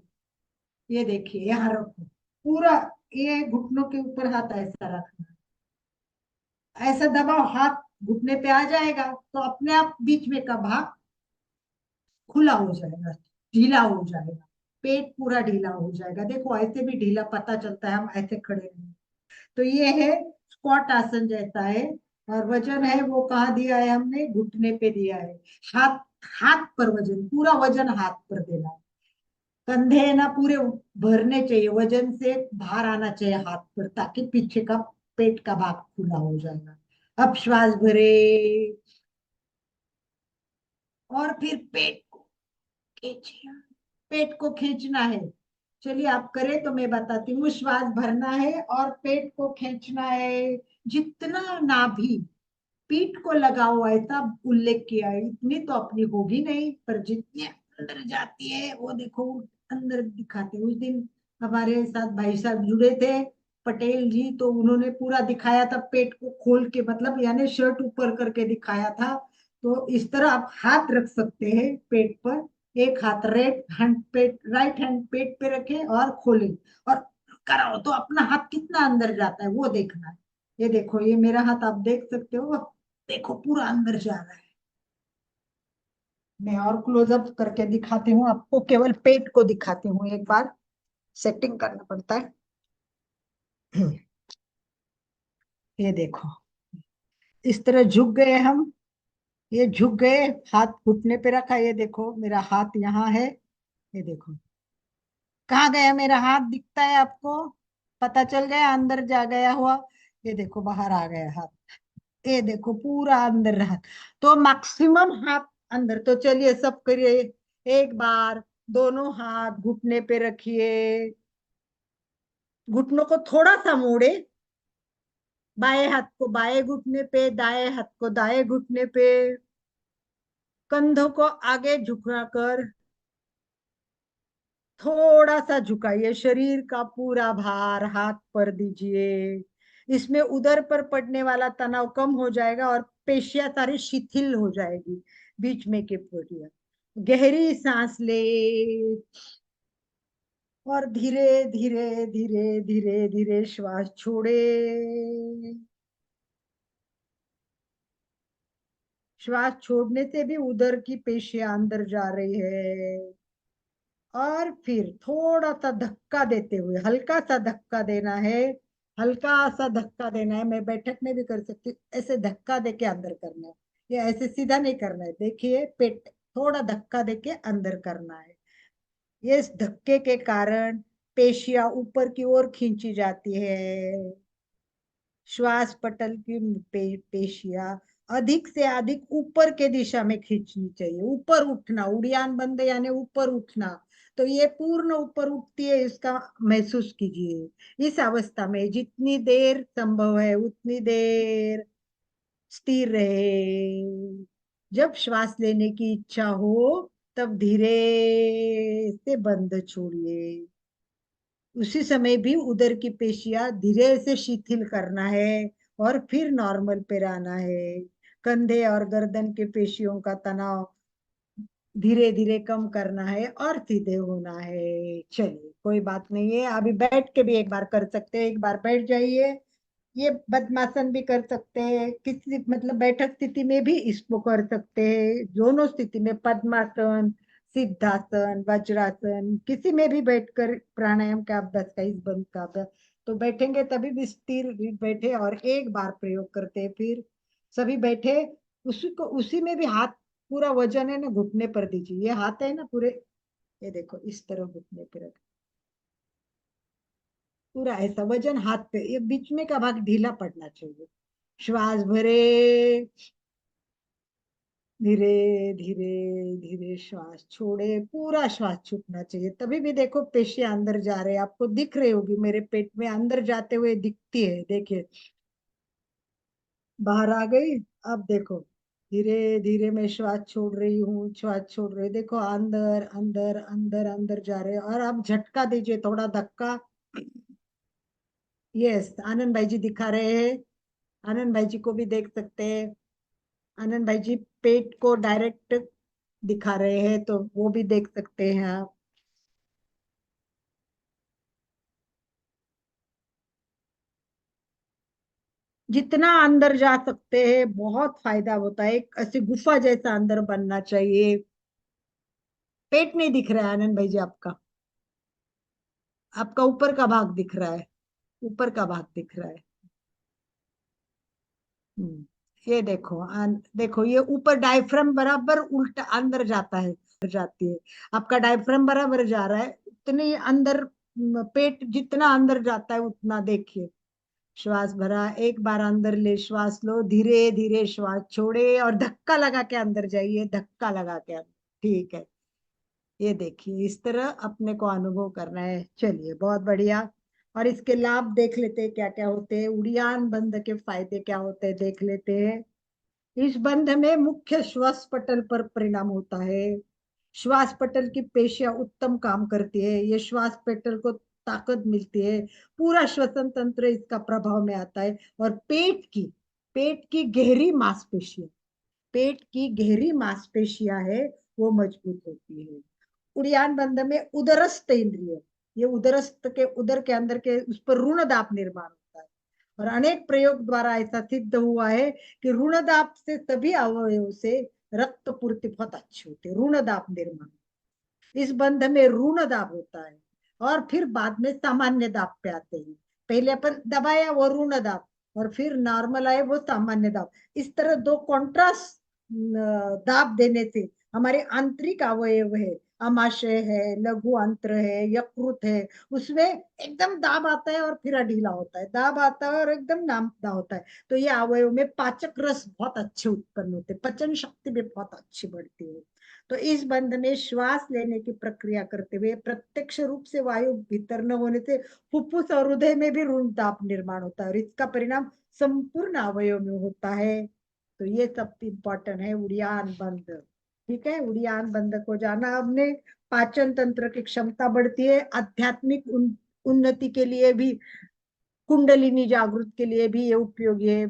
ये देखिए, यहाँ रखो पूरा। ये घुटनों के ऊपर हाथ ऐसा रखना, ऐसा दबाओ, हाथ घुटने पे आ जाएगा तो अपने आप बीच में का भाग खुला हो जाएगा, ढीला हो जाएगा। पेट पूरा ढीला हो जाएगा। देखो ऐसे भी ढीला पता चलता है, हम ऐसे खड़े नहीं। तो ये है स्क्वाट आसन जैसा है। और वजन है वो कहाँ दिया है हमने? घुटने पे दिया है। हाथ, हाथ पर वजन, पूरा वजन हाथ पर देना है। कंधे है ना पूरे भरने चाहिए, वजन से बाहर आना चाहिए हाथ पर, ताकि पीछे का पेट का भाग खुला हो जाएगा। अब श्वास भरे, और फिर पेट को खींचिए। पेट को खींचना है। चलिए आप करें तो मैं बताती हूँ। श्वास भरना है और पेट को खींचना है। जितना नाभि पीठ को लगा हुआ है तब उल्लेख किया है, इतनी तो अपनी होगी नहीं, पर जितनी अंदर जाती है वो देखो अंदर दिखाते हैं। उस दिन हमारे साथ भाई साहब जुड़े थे, पटेल जी, तो उन्होंने पूरा दिखाया था पेट को खोल के, मतलब यानी शर्ट ऊपर करके दिखाया था। तो इस तरह आप हाथ रख सकते हैं पेट पर। एक हाथ राइट हैंड पेट पे रखें और खोलें, और कराओ तो अपना हाथ कितना अंदर जाता है वो देखना है। ये देखो, ये मेरा हाथ आप देख सकते हो, देखो पूरा अंदर जा रहा है। मैं और क्लोजअप करके दिखाती हूँ आपको, केवल पेट को दिखाती हूँ एक बार, सेटिंग करना पड़ता है। ये देखो, इस तरह झुक गए हम। ये झुक गए, हाथ घुटने पे रखा। ये देखो मेरा हाथ यहाँ है। ये देखो कहाँ गया मेरा हाथ, दिखता है आपको? पता चल गया, अंदर जा गया हुआ। ये देखो बाहर आ गया हाथ। ये देखो पूरा अंदर रहा, तो मैक्सिमम हाथ अंदर। तो चलिए सब करिए एक बार। दोनों हाथ घुटने पे रखिए, घुटनों को थोड़ा सा मोड़े, बाएं हाथ को बाएं घुटने पे, दाएं हाथ को दाएं घुटने पे, कंधों को आगे झुकाकर थोड़ा सा झुकाइए, शरीर का पूरा भार हाथ पर दीजिए। इसमें उदर पर पड़ने वाला तनाव कम हो जाएगा और पेशियां सारी शिथिल हो जाएगी, बीच में की पेशियां। गहरी सांस ले और धीरे धीरे धीरे धीरे धीरे श्वास छोड़े। श्वास छोड़ने से भी उदर की पेशियां अंदर जा रही है। और फिर थोड़ा सा धक्का देते हुए, हल्का सा धक्का देना है, हल्का सा धक्का देना है। मैं बैठक में भी कर सकती हूँ, ऐसे धक्का दे के अंदर करना है, ये ऐसे सीधा नहीं करना है। देखिए पेट थोड़ा धक्का दे के अंदर करना है। ये इस धक्के के कारण पेशियां ऊपर की ओर खींची जाती है। श्वास पटल की पेशियां अधिक से अधिक ऊपर के दिशा में खींचनी चाहिए। ऊपर उठना, उड़ियान बंद यानी ऊपर उठना। तो ये पूर्ण ऊपर उठती है, इसका महसूस कीजिए। इस अवस्था में जितनी देर संभव है उतनी देर स्थिर रहे। जब श्वास लेने की इच्छा हो तब धीरे से बंद छोड़िए। उसी समय भी उदर की पेशियां धीरे से शिथिल करना है और फिर नॉर्मल पे रहना है। कंधे और गर्दन के पेशियों का तनाव धीरे धीरे कम करना है और सीधे होना है। चलिए कोई बात नहीं है, अभी बैठ के भी एक बार कर सकते हैं। एक बार बैठ जाइए। ये पद्मासन भी कर सकते हैं, किसी मतलब बैठक स्थिति में भी इसको कर सकते हैं। दोनों स्थिति में, पद्मासन, सिद्धासन, वज्रासन, किसी में भी बैठकर प्राणायाम का अभ्यास का, इस बंद का अभ्यास। तो बैठेंगे तभी भी स्थिर बैठे और एक बार प्रयोग करते हैं। फिर सभी बैठे, उसी को उसी में भी हाथ पूरा वजन है ना घुटने पर दीजिए। ये हाथ है ना पूरे, ये देखो इस तरह घुटने पे रख, पूरा ऐसा वजन हाथ पे, ये बीच में का भाग ढीला पड़ना चाहिए। श्वास भरे, धीरे धीरे धीरे श्वास छोड़े, पूरा श्वास छूटना चाहिए। तभी भी देखो पेशियां अंदर जा रहे हैं, आपको दिख रही होगी मेरे पेट में अंदर जाते हुए दिखती है। देखिए बाहर आ गई। अब देखो धीरे धीरे मैं श्वास छोड़ रही हूँ, श्वास छोड़ रही, देखो अंदर अंदर अंदर अंदर जा रहे हैं। और आप झटका दीजिए, थोड़ा धक्का। यस, आनंद भाई जी दिखा रहे हैं, आनंद भाई जी को भी देख सकते हैं। आनंद भाई जी पेट को डायरेक्ट दिखा रहे हैं, तो वो भी देख सकते हैं आप। जितना अंदर जा सकते हैं बहुत फायदा होता है। एक ऐसी गुफा जैसा अंदर बनना चाहिए। पेट नहीं दिख रहा है आनंद भाई जी आपका, आपका ऊपर का भाग दिख रहा है, ऊपर का भाग दिख रहा है। ये देखो देखो ये ऊपर डायफ्राम बराबर उल्टा अंदर जाता है, जाती है। आपका डायफ्राम बराबर जा रहा है, उतनी अंदर पेट जितना अंदर जाता है उतना देखिए। श्वास भरा, एक बार अंदर ले, श्वास लो, धीरे धीरे श्वास छोड़े और धक्का लगा के अंदर जाइए, धक्का लगा के अंदर। ठीक है, ये देखिए इस तरह अपने को अनुभव करना है। चलिए बहुत बढ़िया। और इसके लाभ देख लेते हैं क्या क्या होते हैं, उड़ियान बंद के फायदे क्या होते हैं देख लेते हैं। इस बंध में मुख्य श्वास पटल पर परिणाम होता है। श्वास पटल की पेशियां उत्तम काम करती है, ये श्वास पटल को ताकत मिलती है। पूरा श्वसन तंत्र इसका प्रभाव में आता है। और पेट की गहरी मांसपेशियां, पेट की गहरी मांसपेशियां है वो मजबूत होती है। उड़ियान बंध में उदरस्थ इंद्रिय, ये उदरस्थ के उदर के अंदर के उस पर ऋण दाब निर्माण होता है। और अनेक प्रयोग द्वारा ऐसा सिद्ध हुआ है कि ऋण दाब से सभी अवयवों से रक्त पूर्ति बहुत अच्छी होती है। ऋण दाब निर्माण, इस बंध में ऋण दाब होता है और फिर बाद में सामान्य दाब पे आते हैं। पहले अपन दबाया वो ऋण दाब, और फिर नॉर्मल आए वो सामान्य दाब। इस तरह दो कॉन्ट्रास्ट दाब देने से हमारे आंतरिक अवयव है आमाशय है, लघु आंत्र है, यकृत है, उसमें एकदम दाब आता है और फिर ढीला होता है, दाब आता है और एकदम नामदा होता है। तो ये अवयव में पाचक रस बहुत अच्छे उत्पन्न होते हैं, पचन शक्ति भी बहुत अच्छी बढ़ती है। तो इस बंध में श्वास लेने की प्रक्रिया करते हुए प्रत्यक्ष रूप से वायु भीतर न होने से फुफ्फुस और हृदय में भी ऋण ताप निर्माण होता है और इसका परिणाम संपूर्ण अवयव में होता है। तो ये सब इम्पोर्टेंट है उड़ियान बंध। ठीक है, उड़ियान बंध को जाना हमने। पाचन तंत्र की क्षमता बढ़ती है, आध्यात्मिक उन्नति के लिए भी, कुंडलिनी जागृत के लिए भी ये उपयोगी है।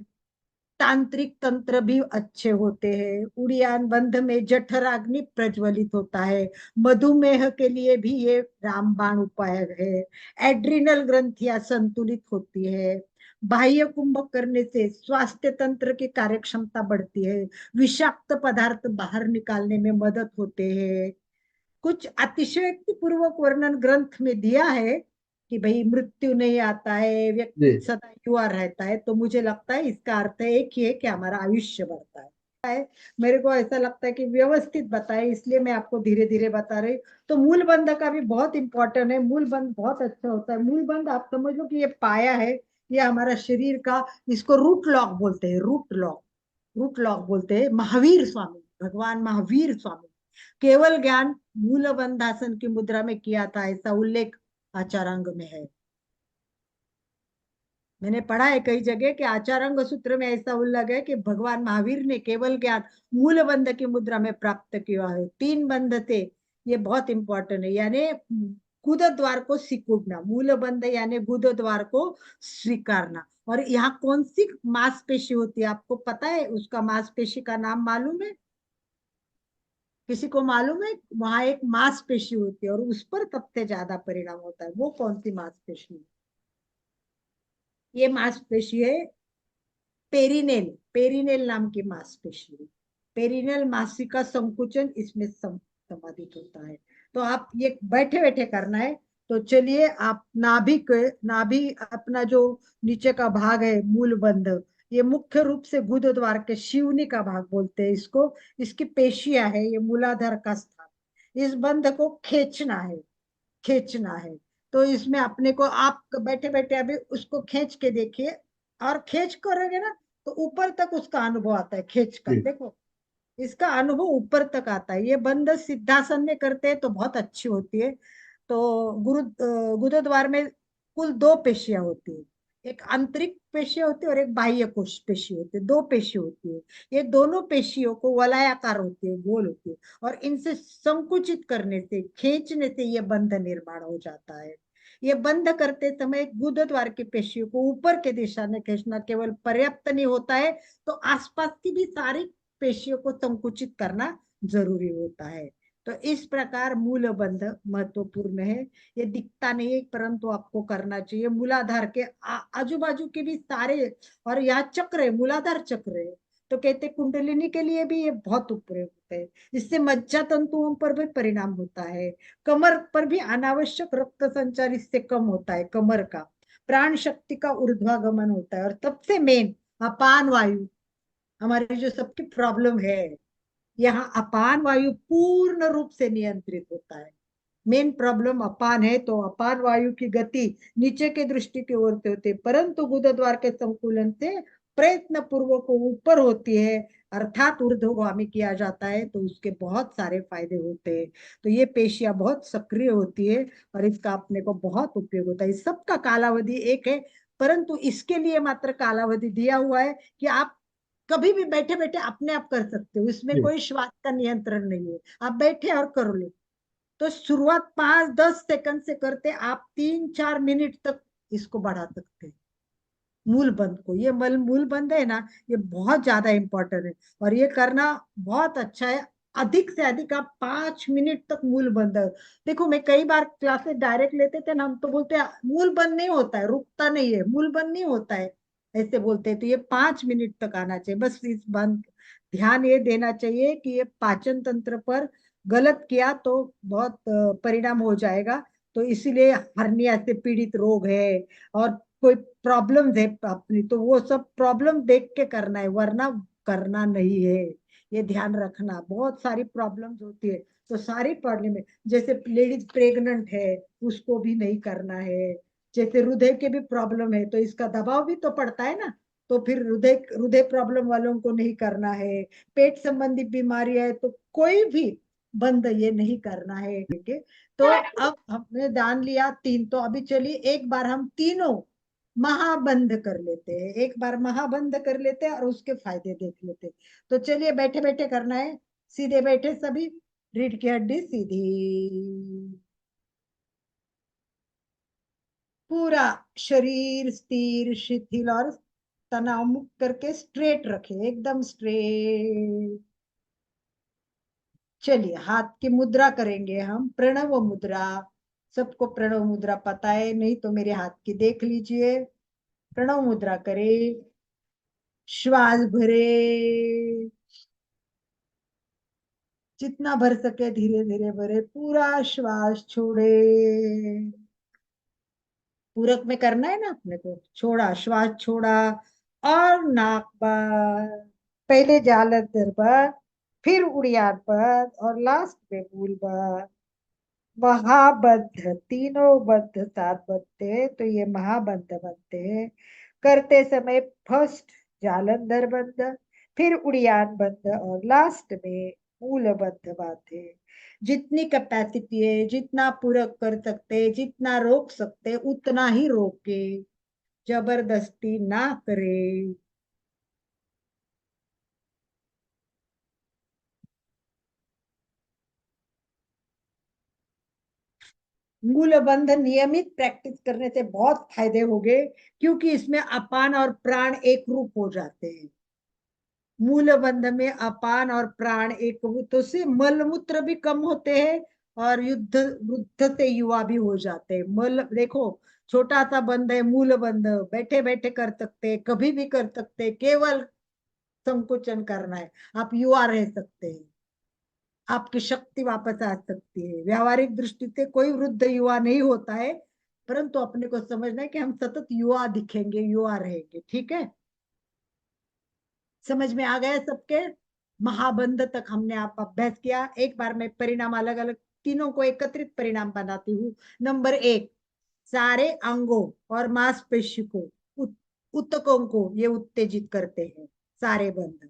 तांत्रिक तंत्र भी अच्छे होते हैं। उड़ियान बंध में जठराग्नि प्रज्वलित होता है। मधुमेह के लिए भी ये रामबाण उपाय है। एड्रिनल ग्रंथियां संतुलित होती है। बाह्य कुंभ करने से स्वास्थ्य तंत्र की कार्यक्षमता बढ़ती है। विषाक्त पदार्थ बाहर निकालने में मदद होते हैं। कुछ अतिशयोक्ति पूर्वक वर्णन ग्रंथ में दिया है कि भाई मृत्यु नहीं आता है, जी। व्यक्ति सदा युवा रहता है, तो मुझे लगता है इसका अर्थ एक ही है कि हमारा आयुष्य बढ़ता है। मेरे को ऐसा लगता है कि व्यवस्थित बताए, इसलिए मैं आपको धीरे धीरे बता रही। तो मूल बंध का भी बहुत इंपॉर्टेंट है, मूल बंध बहुत अच्छा होता है। मूल बंध आप समझ लो कि ये पाया है, ये हमारा शरीर का, इसको रूट लॉक बोलते हैं, रूट लॉक, रूट लॉक बोलते हैं। महावीर स्वामी, भगवान महावीर स्वामी केवल ज्ञान मूल बंधासन की मुद्रा में किया था, ऐसा उल्लेख आचारांग में है। मैंने पढ़ा है कई जगह कि आचारांग सूत्र में ऐसा उल्लेख है कि भगवान महावीर ने केवल ज्ञान मूल बंध की मुद्रा में प्राप्त किया है। तीन बंध थे, ये बहुत इंपॉर्टेंट है। यानी गुद द्वार को सिकुड़ना, मूल बंध यानी गुद द्वार को स्वीकारना। और यहाँ कौन सी मांसपेशी होती है आपको पता है? उसका मांसपेशी का नाम मालूम है? किसी को मालूम है? वहां एक मांसपेशी होती है और उस पर सबसे ज्यादा परिणाम होता है। वो कौन सी मांसपेशी है? ये मांसपेशी है पेरिनेल, पेरिनेल नाम की मांसपेशी है। पेरिनेल मांसी का संकुचन इसमें समाधित होता है। तो आप ये बैठे बैठे करना है। तो चलिए, आप नाभि अपना जो नीचे का भाग है मूल बंध, ये मुख्य रूप से गुद द्वार के शिवनी का भाग बोलते हैं इसको। इसकी पेशियां है, ये मूलाधार का स्थान। इस बंध को खींचना है, खींचना है। तो इसमें अपने को, आप बैठे बैठे अभी उसको खींच के देखिए, और खींच करोगे ना तो ऊपर तक उसका अनुभव आता है। खींच कर जी। देखो, इसका अनुभव ऊपर तक आता है। ये बंद सिद्धासन में करते हैं तो बहुत अच्छी होती है। तो गुरुद्वार में कुल दो पेशियां होती है, एक आंतरिक पेशी होती है और एक बाह्य कोश पेशी होती है। दो पेशी होती है, ये दोनों पेशियों को वलयाकार होती है, गोल होती है, और इनसे संकुचित करने से, खींचने से ये बंध निर्माण हो जाता है। ये बंद करते समय गुदद्वार की पेशियों को ऊपर के दिशा में खींचना केवल पर्याप्त नहीं होता है, तो आसपास की भी सारी पेशियों को संकुचित करना जरूरी होता है। तो इस प्रकार मूल बंध महत्वपूर्ण है। ये दिखता नहीं है परंतु आपको करना चाहिए। मूलाधार के आजू बाजू के भी सारे, और यहाँ चक्र है, मूलाधार चक्र है, तो कहते कुंडलिनी के लिए भी ये बहुत उपयुक्त है। इससे मज्जा तंतुओं पर भी परिणाम होता है। कमर पर भी अनावश्यक रक्त संचार इससे कम होता है, कमर का प्राण शक्ति का ऊर्ध्वागमन होता है। और सबसे मेन अपान वायु, हमारी जो सबकी प्रॉब्लम है, यहाँ अपान वायु पूर्ण रूप से नियंत्रित होता है। मेन प्रॉब्लम अपान है, तो अपान वायु की गति नीचे के दृष्टि की ओर से होती है, परंतु गुदद्वार के संकुलन से प्रयत्न पूर्वक ऊपर होती है, अर्थात ऊर्ध्वगामी किया जाता है, तो उसके बहुत सारे फायदे होते हैं। तो ये पेशियां बहुत सक्रिय होती है और इसका अपने को बहुत उपयोग होता है। इस सबका कालावधि एक है, परंतु इसके लिए मात्र कालावधि दिया हुआ है कि आप कभी भी बैठे बैठे अपने आप कर सकते हो, इसमें जी। कोई श्वास का नियंत्रण नहीं है। आप बैठे और कर लो। तो शुरुआत 5-10 सेकंड से करते, आप 3-4 मिनट तक इसको बढ़ा सकते हैं। मूल बंद को, ये मूल बंद है ना, ये बहुत ज्यादा इंपॉर्टेंट है और ये करना बहुत अच्छा है। अधिक से अधिक आप 5 मिनट तक मूल बंद है। देखो, मैं कई बार क्लासेस डायरेक्ट लेते थे ना, हम तो बोलते हैं मूल बंद नहीं होता है, रुकता नहीं है, मूल बंद नहीं होता है, ऐसे बोलते हैं। तो ये 5 मिनट तक आना चाहिए बस। इस बंद ध्यान ये देना चाहिए कि ये पाचन तंत्र पर गलत किया तो बहुत परिणाम हो जाएगा। तो इसीलिए हर्निया से पीड़ित रोग है और कोई प्रॉब्लम है अपनी, तो वो सब प्रॉब्लम देख के करना है, वरना करना नहीं है। ये ध्यान रखना, बहुत सारी प्रॉब्लम्स होती है तो सारी पढ़ने में, जैसे लेडीज प्रेग्नेंट है उसको भी नहीं करना है, जैसे हृदय के भी प्रॉब्लम है तो इसका दबाव भी तो पड़ता है ना, तो फिर हृदय हृदय प्रॉब्लम वालों को नहीं करना है, पेट संबंधी बीमारी है तो कोई भी बंद ये नहीं करना है, ठीक है। तो अब हमने दान लिया 3, तो अभी चलिए एक बार हम तीनों महाबंध कर लेते हैं, एक बार महाबंध कर लेते हैं और उसके फायदे देख लेते हैं। तो चलिए बैठे बैठे करना है, सीधे बैठे सभी, रीढ़ की हड्डी सीधी, पूरा शरीर स्थिर शिथिल और तनाव मुक्त करके स्ट्रेट रखे, एकदम स्ट्रेट। चलिए हाथ की मुद्रा करेंगे हम, प्रणव मुद्रा। सबको प्रणव मुद्रा पता है, नहीं तो मेरे हाथ की देख लीजिए। प्रणव मुद्रा करें, श्वास भरे, जितना भर सके धीरे धीरे भरे, पूरा श्वास छोड़े। पूरक में करना है ना अपने को, छोड़ा श्वास छोड़ा, और नाक बंद, पहले जालंधर बंद, फिर उड़ियान बंद, और लास्ट में मूल बंद। महाबंध, तीनों बंध साथ बनते हैं तो ये महाबंध बनते हैं। करते समय फर्स्ट जालंधर बंध, फिर उड़ियान बंध, और लास्ट में मूल बंध बांधे। जितनी कैपेसिटी है, जितना पूरक कर सकते, जितना रोक सकते उतना ही रोके, जबरदस्ती ना करे। मूल बंध नियमित प्रैक्टिस करने से बहुत फायदे होंगे, क्योंकि इसमें अपान और प्राण एक रूप हो जाते हैं। मूल बंध में अपान और प्राण एक, तो से मल मूत्र भी कम होते हैं, और युद्ध वृद्ध से युवा भी हो जाते हैं। मल देखो, छोटा सा बंध है मूल बंध, बैठे बैठे कर सकते हैं, कभी भी कर सकते हैं, केवल संकुचन करना है, आप युवा रह सकते हैं, आपकी शक्ति वापस आ सकती है। व्यावहारिक दृष्टि से कोई वृद्ध युवा नहीं होता है, परंतु अपने को समझना है कि हम सतत युवा दिखेंगे, युवा रहेंगे, ठीक है। समझ में आ गया सबके? महाबंध तक हमने आप अभ्यास किया। एक बार मैं परिणाम अलग अलग तीनों को एकत्रित परिणाम बनाती हूँ। नंबर 1, सारे अंगों और मांसपेशी को, उत्तकों को ये उत्तेजित करते हैं, सारे बंध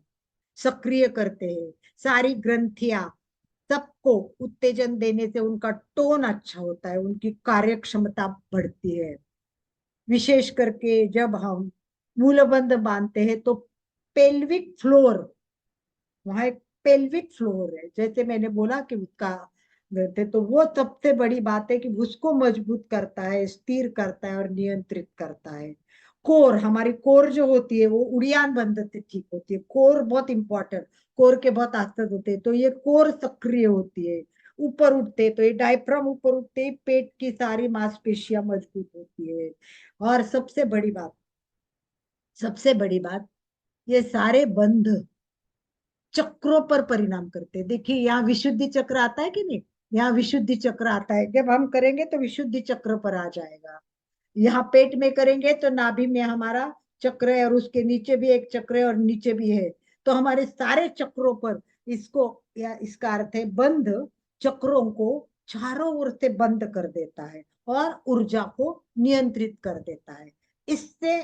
सक्रिय करते हैं, सारी ग्रंथियां, सबको उत्तेजन देने से उनका टोन अच्छा होता है, उनकी कार्य क्षमता बढ़ती है। विशेष करके जब हम मूलबंध बांधते हैं तो पेल्विक फ्लोर, वहां एक पेल्विक फ्लोर है, जैसे मैंने बोला कि उसका थे, तो वो सबसे बड़ी बात है कि उसको मजबूत करता है, स्थिर करता है और नियंत्रित करता है। कोर, हमारी कोर जो होती है वो उड़ियान बंध से ठीक होती है, कोर बहुत इंपॉर्टेंट, कोर के बहुत आस्ते होते हैं, तो ये कोर सक्रिय होती है। ऊपर उठते तो ये डायफ्राम ऊपर उठते ही पेट की सारी मांसपेशियां मजबूत होती है। और सबसे बड़ी बात, ये सारे बंध चक्रों पर परिणाम करते हैं। देखिए यहाँ विशुद्धि चक्र आता है कि नहीं, यहाँ विशुद्धि चक्र आता है, जब हम करेंगे तो विशुद्धि चक्र पर आ जाएगा। यहाँ पेट में करेंगे तो नाभि में हमारा चक्र है, और उसके नीचे भी एक चक्र है और नीचे भी है, तो हमारे सारे चक्रों पर इसको, या इसका अर्थ है बंध चक्रों को चारों ओर से बंद कर देता है और ऊर्जा को नियंत्रित कर देता है। इससे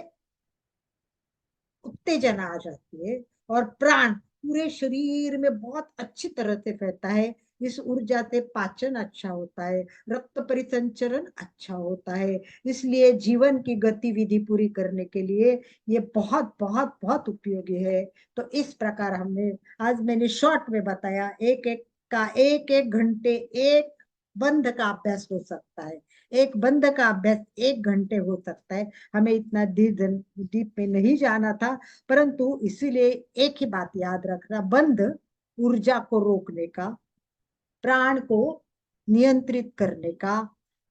उत्तेजना आ जाती है और प्राण पूरे शरीर में बहुत अच्छी तरह से फैलता है। इस ऊर्जा से पाचन अच्छा होता है, रक्त परिसंचरण अच्छा होता है, इसलिए जीवन की गतिविधि पूरी करने के लिए ये बहुत बहुत बहुत उपयोगी है। तो इस प्रकार हमने, आज मैंने शॉर्ट में बताया, एक एक का एक एक घंटे एक बंध का अभ्यास हो सकता है, एक बंध का अभ्यास 1 घंटे हो सकता है। हमें इतना डीप में नहीं जाना था, परंतु इसीलिए एक ही बात याद रखना, बंध ऊर्जा को रोकने का, प्राण को नियंत्रित करने का,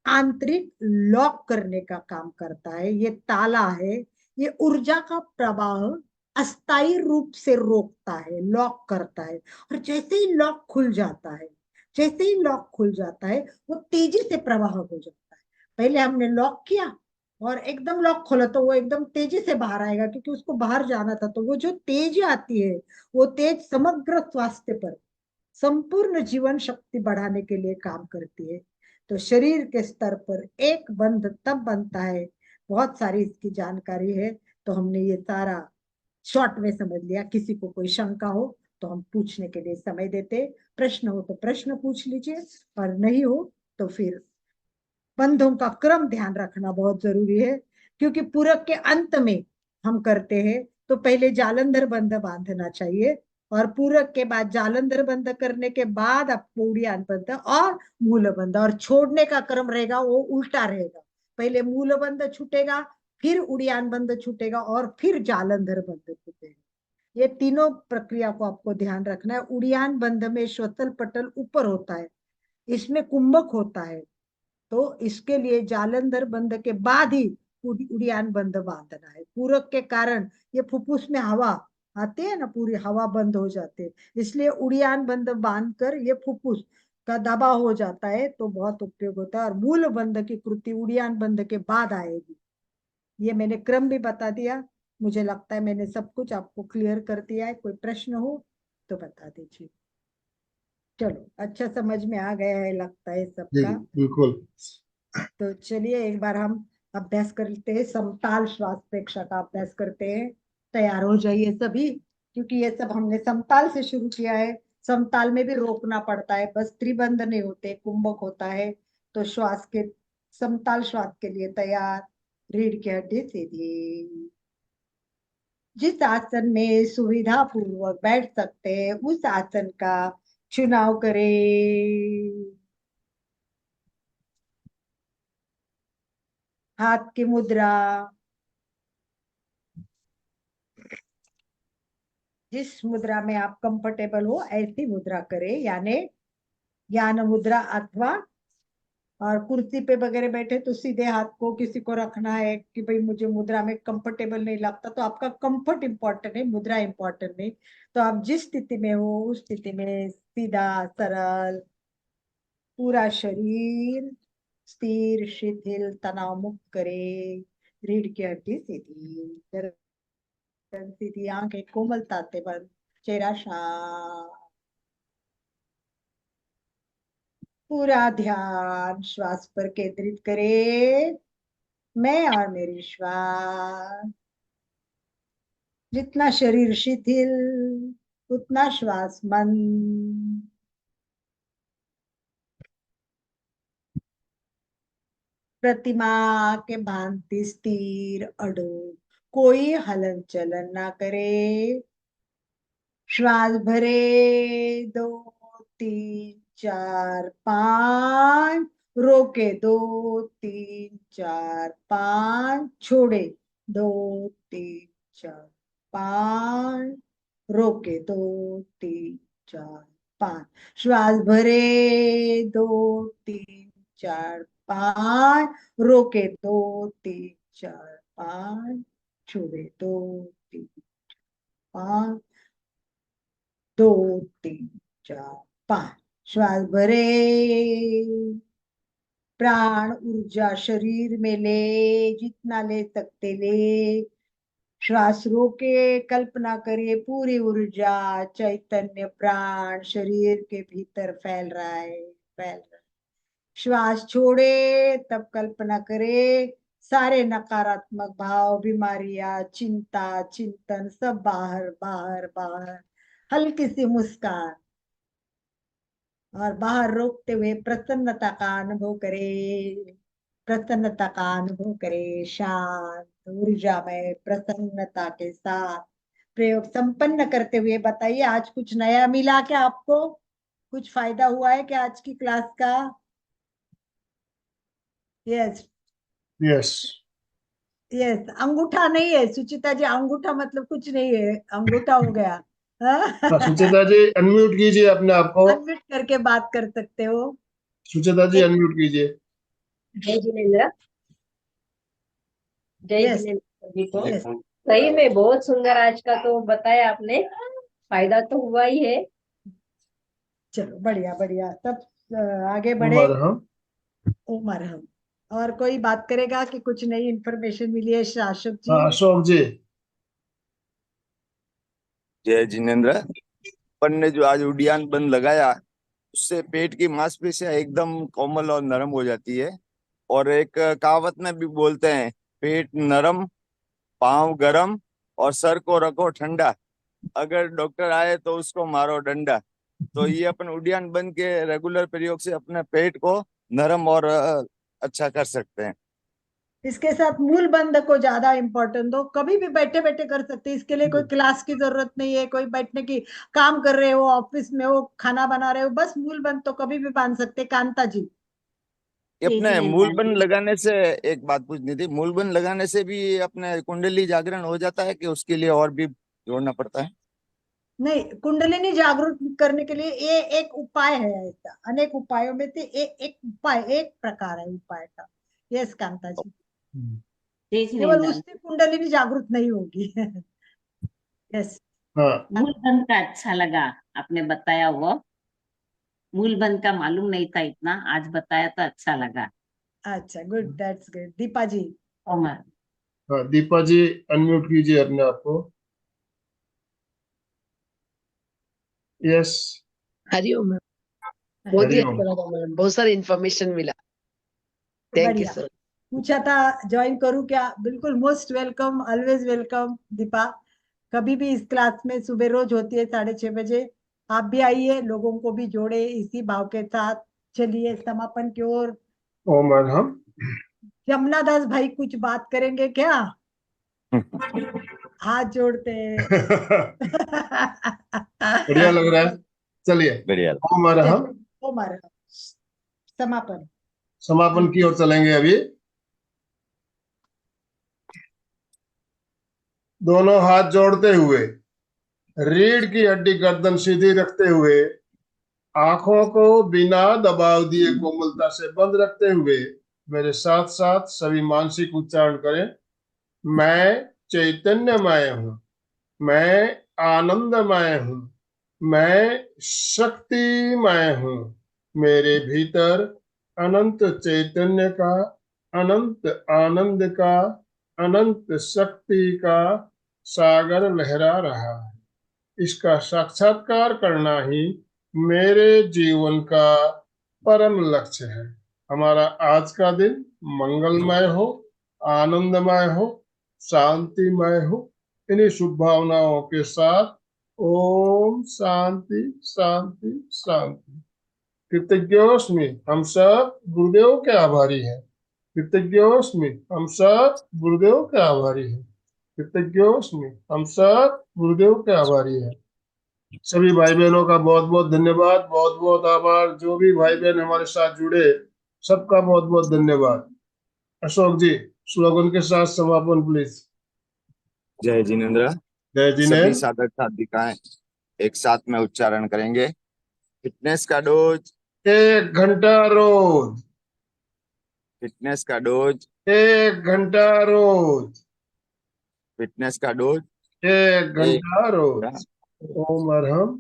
आंतरिक लॉक करने का काम करता है। ये ताला है, ये ऊर्जा का प्रवाह अस्थायी रूप से रोकता है, लॉक करता है। और जैसे ही लॉक खुल जाता है, जैसे ही लॉक खुल जाता है वो तेजी से प्रवाह हो जाता है। पहले हमने लॉक किया, और एकदम लॉक खोला तो वो एकदम तेजी से बाहर आएगा, क्योंकि उसको बाहर जाना था। तो वो जो तेज आती है, वो तेज समग्र स्वास्थ्य पर, संपूर्ण जीवन शक्ति बढ़ाने के लिए काम करती है। तो शरीर के स्तर पर एक बंध तब बनता है, बहुत सारी इसकी जानकारी है, तो हमने ये सारा शॉर्ट में समझ लिया। किसी को कोई शंका हो तो हम पूछने के लिए समय देते, प्रश्न हो तो प्रश्न पूछ लीजिए, और नहीं हो तो फिर बंधों का क्रम ध्यान रखना बहुत जरूरी है। क्योंकि पूरक के अंत में हम करते हैं, तो पहले जालंधर बंध बांधना चाहिए, और पूरक के बाद जालंधर बंध करने के बाद आपको उड़ियान बंध और मूल बंध, और छोड़ने का क्रम रहेगा वो उल्टा रहेगा। पहले मूल बंध छूटेगा, फिर उड़ियान बंध छूटेगा, और फिर जालंधर बंध छूटेगा। ये तीनों प्रक्रिया को आपको ध्यान रखना है। उड़ियान बंध में श्वसन पटल ऊपर होता है, इसमें कुंभक होता है, तो इसके लिए जालंधर बंद के बाद ही उड़ियान बंद बांधना है। पूरक के कारण ये फुफ्फुस में हवा आती है ना, पूरी हवा बंद हो जाती है, इसलिए उड़ियान बंद बांध कर ये फुफ्फुस का दबाव हो जाता है, तो बहुत उपयोग होता है। और मूल बंद की कृति उड़ियान बंद के बाद आएगी। ये मैंने क्रम भी बता दिया। मुझे लगता है मैंने सब कुछ आपको क्लियर कर दिया है। कोई प्रश्न हो तो बता दीजिए। चलो, अच्छा समझ में आ गया है लगता है जी सबका। बिल्कुल। तो चलिए एक बार हम अभ्यास करते हैं, समताल श्वास प्रेक्षा का अभ्यास करते हैं। तैयार हो जाइए सभी, क्योंकि ये सब हमने समताल से शुरू किया है। समताल में भी रोकना पड़ता है, बस त्रिबंध नहीं होते, कुंभक होता है। तो श्वास के समताल श्वास के लिए तैयार, रीढ़ की हड्डी सीधी। जिस आसन में सुविधा पूर्वक बैठ सकते हैं उस आसन का चुनाव करें। हाथ की मुद्रा, जिस मुद्रा में आप कंफर्टेबल हो ऐसी मुद्रा करें, यानी ज्ञान मुद्रा अथवा, और कुर्सी पे वगैरह बैठे तो सीधे हाथ को किसी को रखना है कि भाई मुझे मुद्रा में कंफर्टेबल नहीं लगता, तो आपका कंफर्ट इंपॉर्टेंट है, मुद्रा इंपॉर्टेंट नहीं। तो आप जिस स्थिति में हो उस स्थिति में सीधा सरल, पूरा शरीर स्थिर शिथिल तनाव मुक्त करे, रीढ़ की हड्डी सीधी, गर्दन सीधी, आंखें कोमलता से बंद, चेहरा शांत। पूरा ध्यान श्वास पर केंद्रित करें, मैं और मेरी श्वास। जितना शरीर शिथिल उतना श्वास मंद। प्रतिमा के भांति स्थिर अड़ो, कोई हलन चलन ना करे। श्वास भरे, 2 3 4 5, रोके, 2 3 4 5, छोड़े, 2 3 4 5, रोके, 2 3 4 5। श्वास भरे, 2 3 4 5, रोके, 2 3 4 5, छोड़े, 2 3 5, 2 3 4 5। श्वास भरे, प्राण ऊर्जा शरीर में ले, जितना ले सकते ले। श्वास रोके, कल्पना करिए पूरी ऊर्जा चैतन्य प्राण शरीर के भीतर फैल रहा है, फैल रहा है। श्वास छोड़े तब कल्पना करे सारे नकारात्मक भाव, बीमारियां, चिंता, चिंतन सब बाहर बाहर बाहर। हल्की सी मुस्कान, और बाहर रोकते हुए प्रसन्नता का अनुभव करे, प्रसन्नता का अनुभव करे, शांत ऊर्जा में प्रसन्नता के साथ। प्रयोग संपन्न करते हुए बताइए, आज कुछ नया मिला क्या आपको? कुछ फायदा हुआ है क्या आज की क्लास का? यस। यस। यस, अंगूठा नहीं है सुचिता जी, अंगूठा मतलब कुछ नहीं है, अंगूठा हो गया। सुचेता जी अनम्यूट कीजिए अपने आप को। अनम्यूट करके बात कर सकते हो। सुचेता जी अनम्यूट कीजिए। जय जिनेन्द्र। जय यस। जिनेन्द्र सभी को। यस। सही में बहुत सुंदर आज का तो बताया आपने, फायदा तो हुआ ही है। चलो बढ़िया बढ़िया, तब आगे बढ़े। उमर हम। उमर हम, और कोई बात करेगा कि कुछ नई इंफॉर्मेशन मिली है शाश्वत जी? हाँ अशोक जी। जय जिनेन्द्र। अपन ने जो आज उड़ियान बंद लगाया, उससे पेट की मांसपेशियां एकदम कोमल और नरम हो जाती है। और एक कहावत में भी बोलते हैं, पेट नरम, पाँव गरम और सर को रखो ठंडा, अगर डॉक्टर आए तो उसको मारो डंडा। तो ये अपन उड़ियान बंद के रेगुलर प्रयोग से अपने पेट को नरम और अच्छा कर सकते हैं। इसके साथ मूल बंध को ज्यादा इम्पोर्टेंट दो, कभी भी बैठे बैठे कर सकते हैं, इसके लिए कोई क्लास की जरूरत नहीं है, कोई बैठने की, काम कर रहे हो, ऑफिस में हो, खाना बना रहे हो, बस मूल बंध तो कभी भी बांध सकते हैं। कांता जी। ये जय अपने जिनेन्द्र मूलबंध लगाने से, एक बात पूछनी थी, मूलबंध लगाने से भी अपने कुंडली जागरण हो जाता है कि उसके लिए और भी जोड़ना पड़ता है? नहीं, कुंडलिनी जागरूक करने के लिए ये एक उपाय है, ऐसा अनेक उपायों में से एक उपाय, एक प्रकार है उपाय का। यस कांता जी, जय केवल जिनेन्द्र। उससे कुंडलिनी जागरूक नहीं होगी। यस। हाँ मूल बंध का अच्छा लगा आपने बताया, वो मूल बंध का मालूम नहीं था इतना, आज बताया तो अच्छा लगा। अच्छा, गुड, दैट्स गुड। दीपा जी। ओमर। हाँ दीपा जी, अनम्यूट कीजिए अपने आप को। यस। हरिओम मैम। बहुत ही हरिओम। अच्छा लगा मैम, बहुत सारी इंफॉर्मेशन मिला। थैंक यू बढ़िया। सर। पूछा था ज्वाइन करूं क्या? बिल्कुल, most welcome, always welcome Deepa. कभी भी इस क्लास में सुबह रोज होती है 6:30 बजे। आप भी आइए, लोगों को भी जोड़े इसी भाव के साथ। चलिए समापन की ओर। ओम अरहम। यमुना दास भाई कुछ बात करेंगे क्या? हाथ जोड़ते हैं। बढ़िया लग रहा है। चलिए। बढ़िया। ओम अरहम। हमारा समापन। समापन की ओर चलेंगे अभी। दोनों हाथ जोड़ते हुए, रीढ़ की हड्डी गर्दन सीधी रखते हुए, आंखों को बिना दबाव दिए कोमलता से बंद रखते हुए मेरे साथ साथ सभी मानसिक उच्चारण करें। मैं चैतन्यमय हूँ, मैं आनंदमय हूँ, मैं शक्तिमय हूँ। मेरे भीतर अनंत चैतन्य का, अनंत आनंद का, अनंत शक्ति का सागर लहरा रहा है। इसका साक्षात्कार करना ही मेरे जीवन का परम लक्ष्य है। हमारा आज का दिन मंगलमय हो, आनंदमय हो, शांतिमय हो। इन्हीं शुभ भावनाओं के साथ ओम शांति शांति शांति। कृतज्ञोस्मि, हम सब गुरुदेव के आभारी हैं। कृतज्ञोस्मि, हम सब गुरुदेव के आभारी हैं। कृतज्ञोस्मि, हम सब गुरुदेव के आभारी हैं। सभी भाई बहनों का बहुत बहुत धन्यवाद, बहुत बहुत आभार। जो भी भाई बहन हमारे साथ जुड़े, सबका बहुत बहुत धन्यवाद। अशोक जी, स्लोगन के साथ समापन प्लीज। जय जिनेन्द्र। जय सभी जिनेन्द्र। साधक साधिकाएं एक साथ में उच्चारण करेंगे। फिटनेस का डोज, 1 घंटा रोज, फिटनेस का डोज, 1 घंटा रोज, फिटनेस का डोज। 1 घंटा एक रोज। ओम अरहम।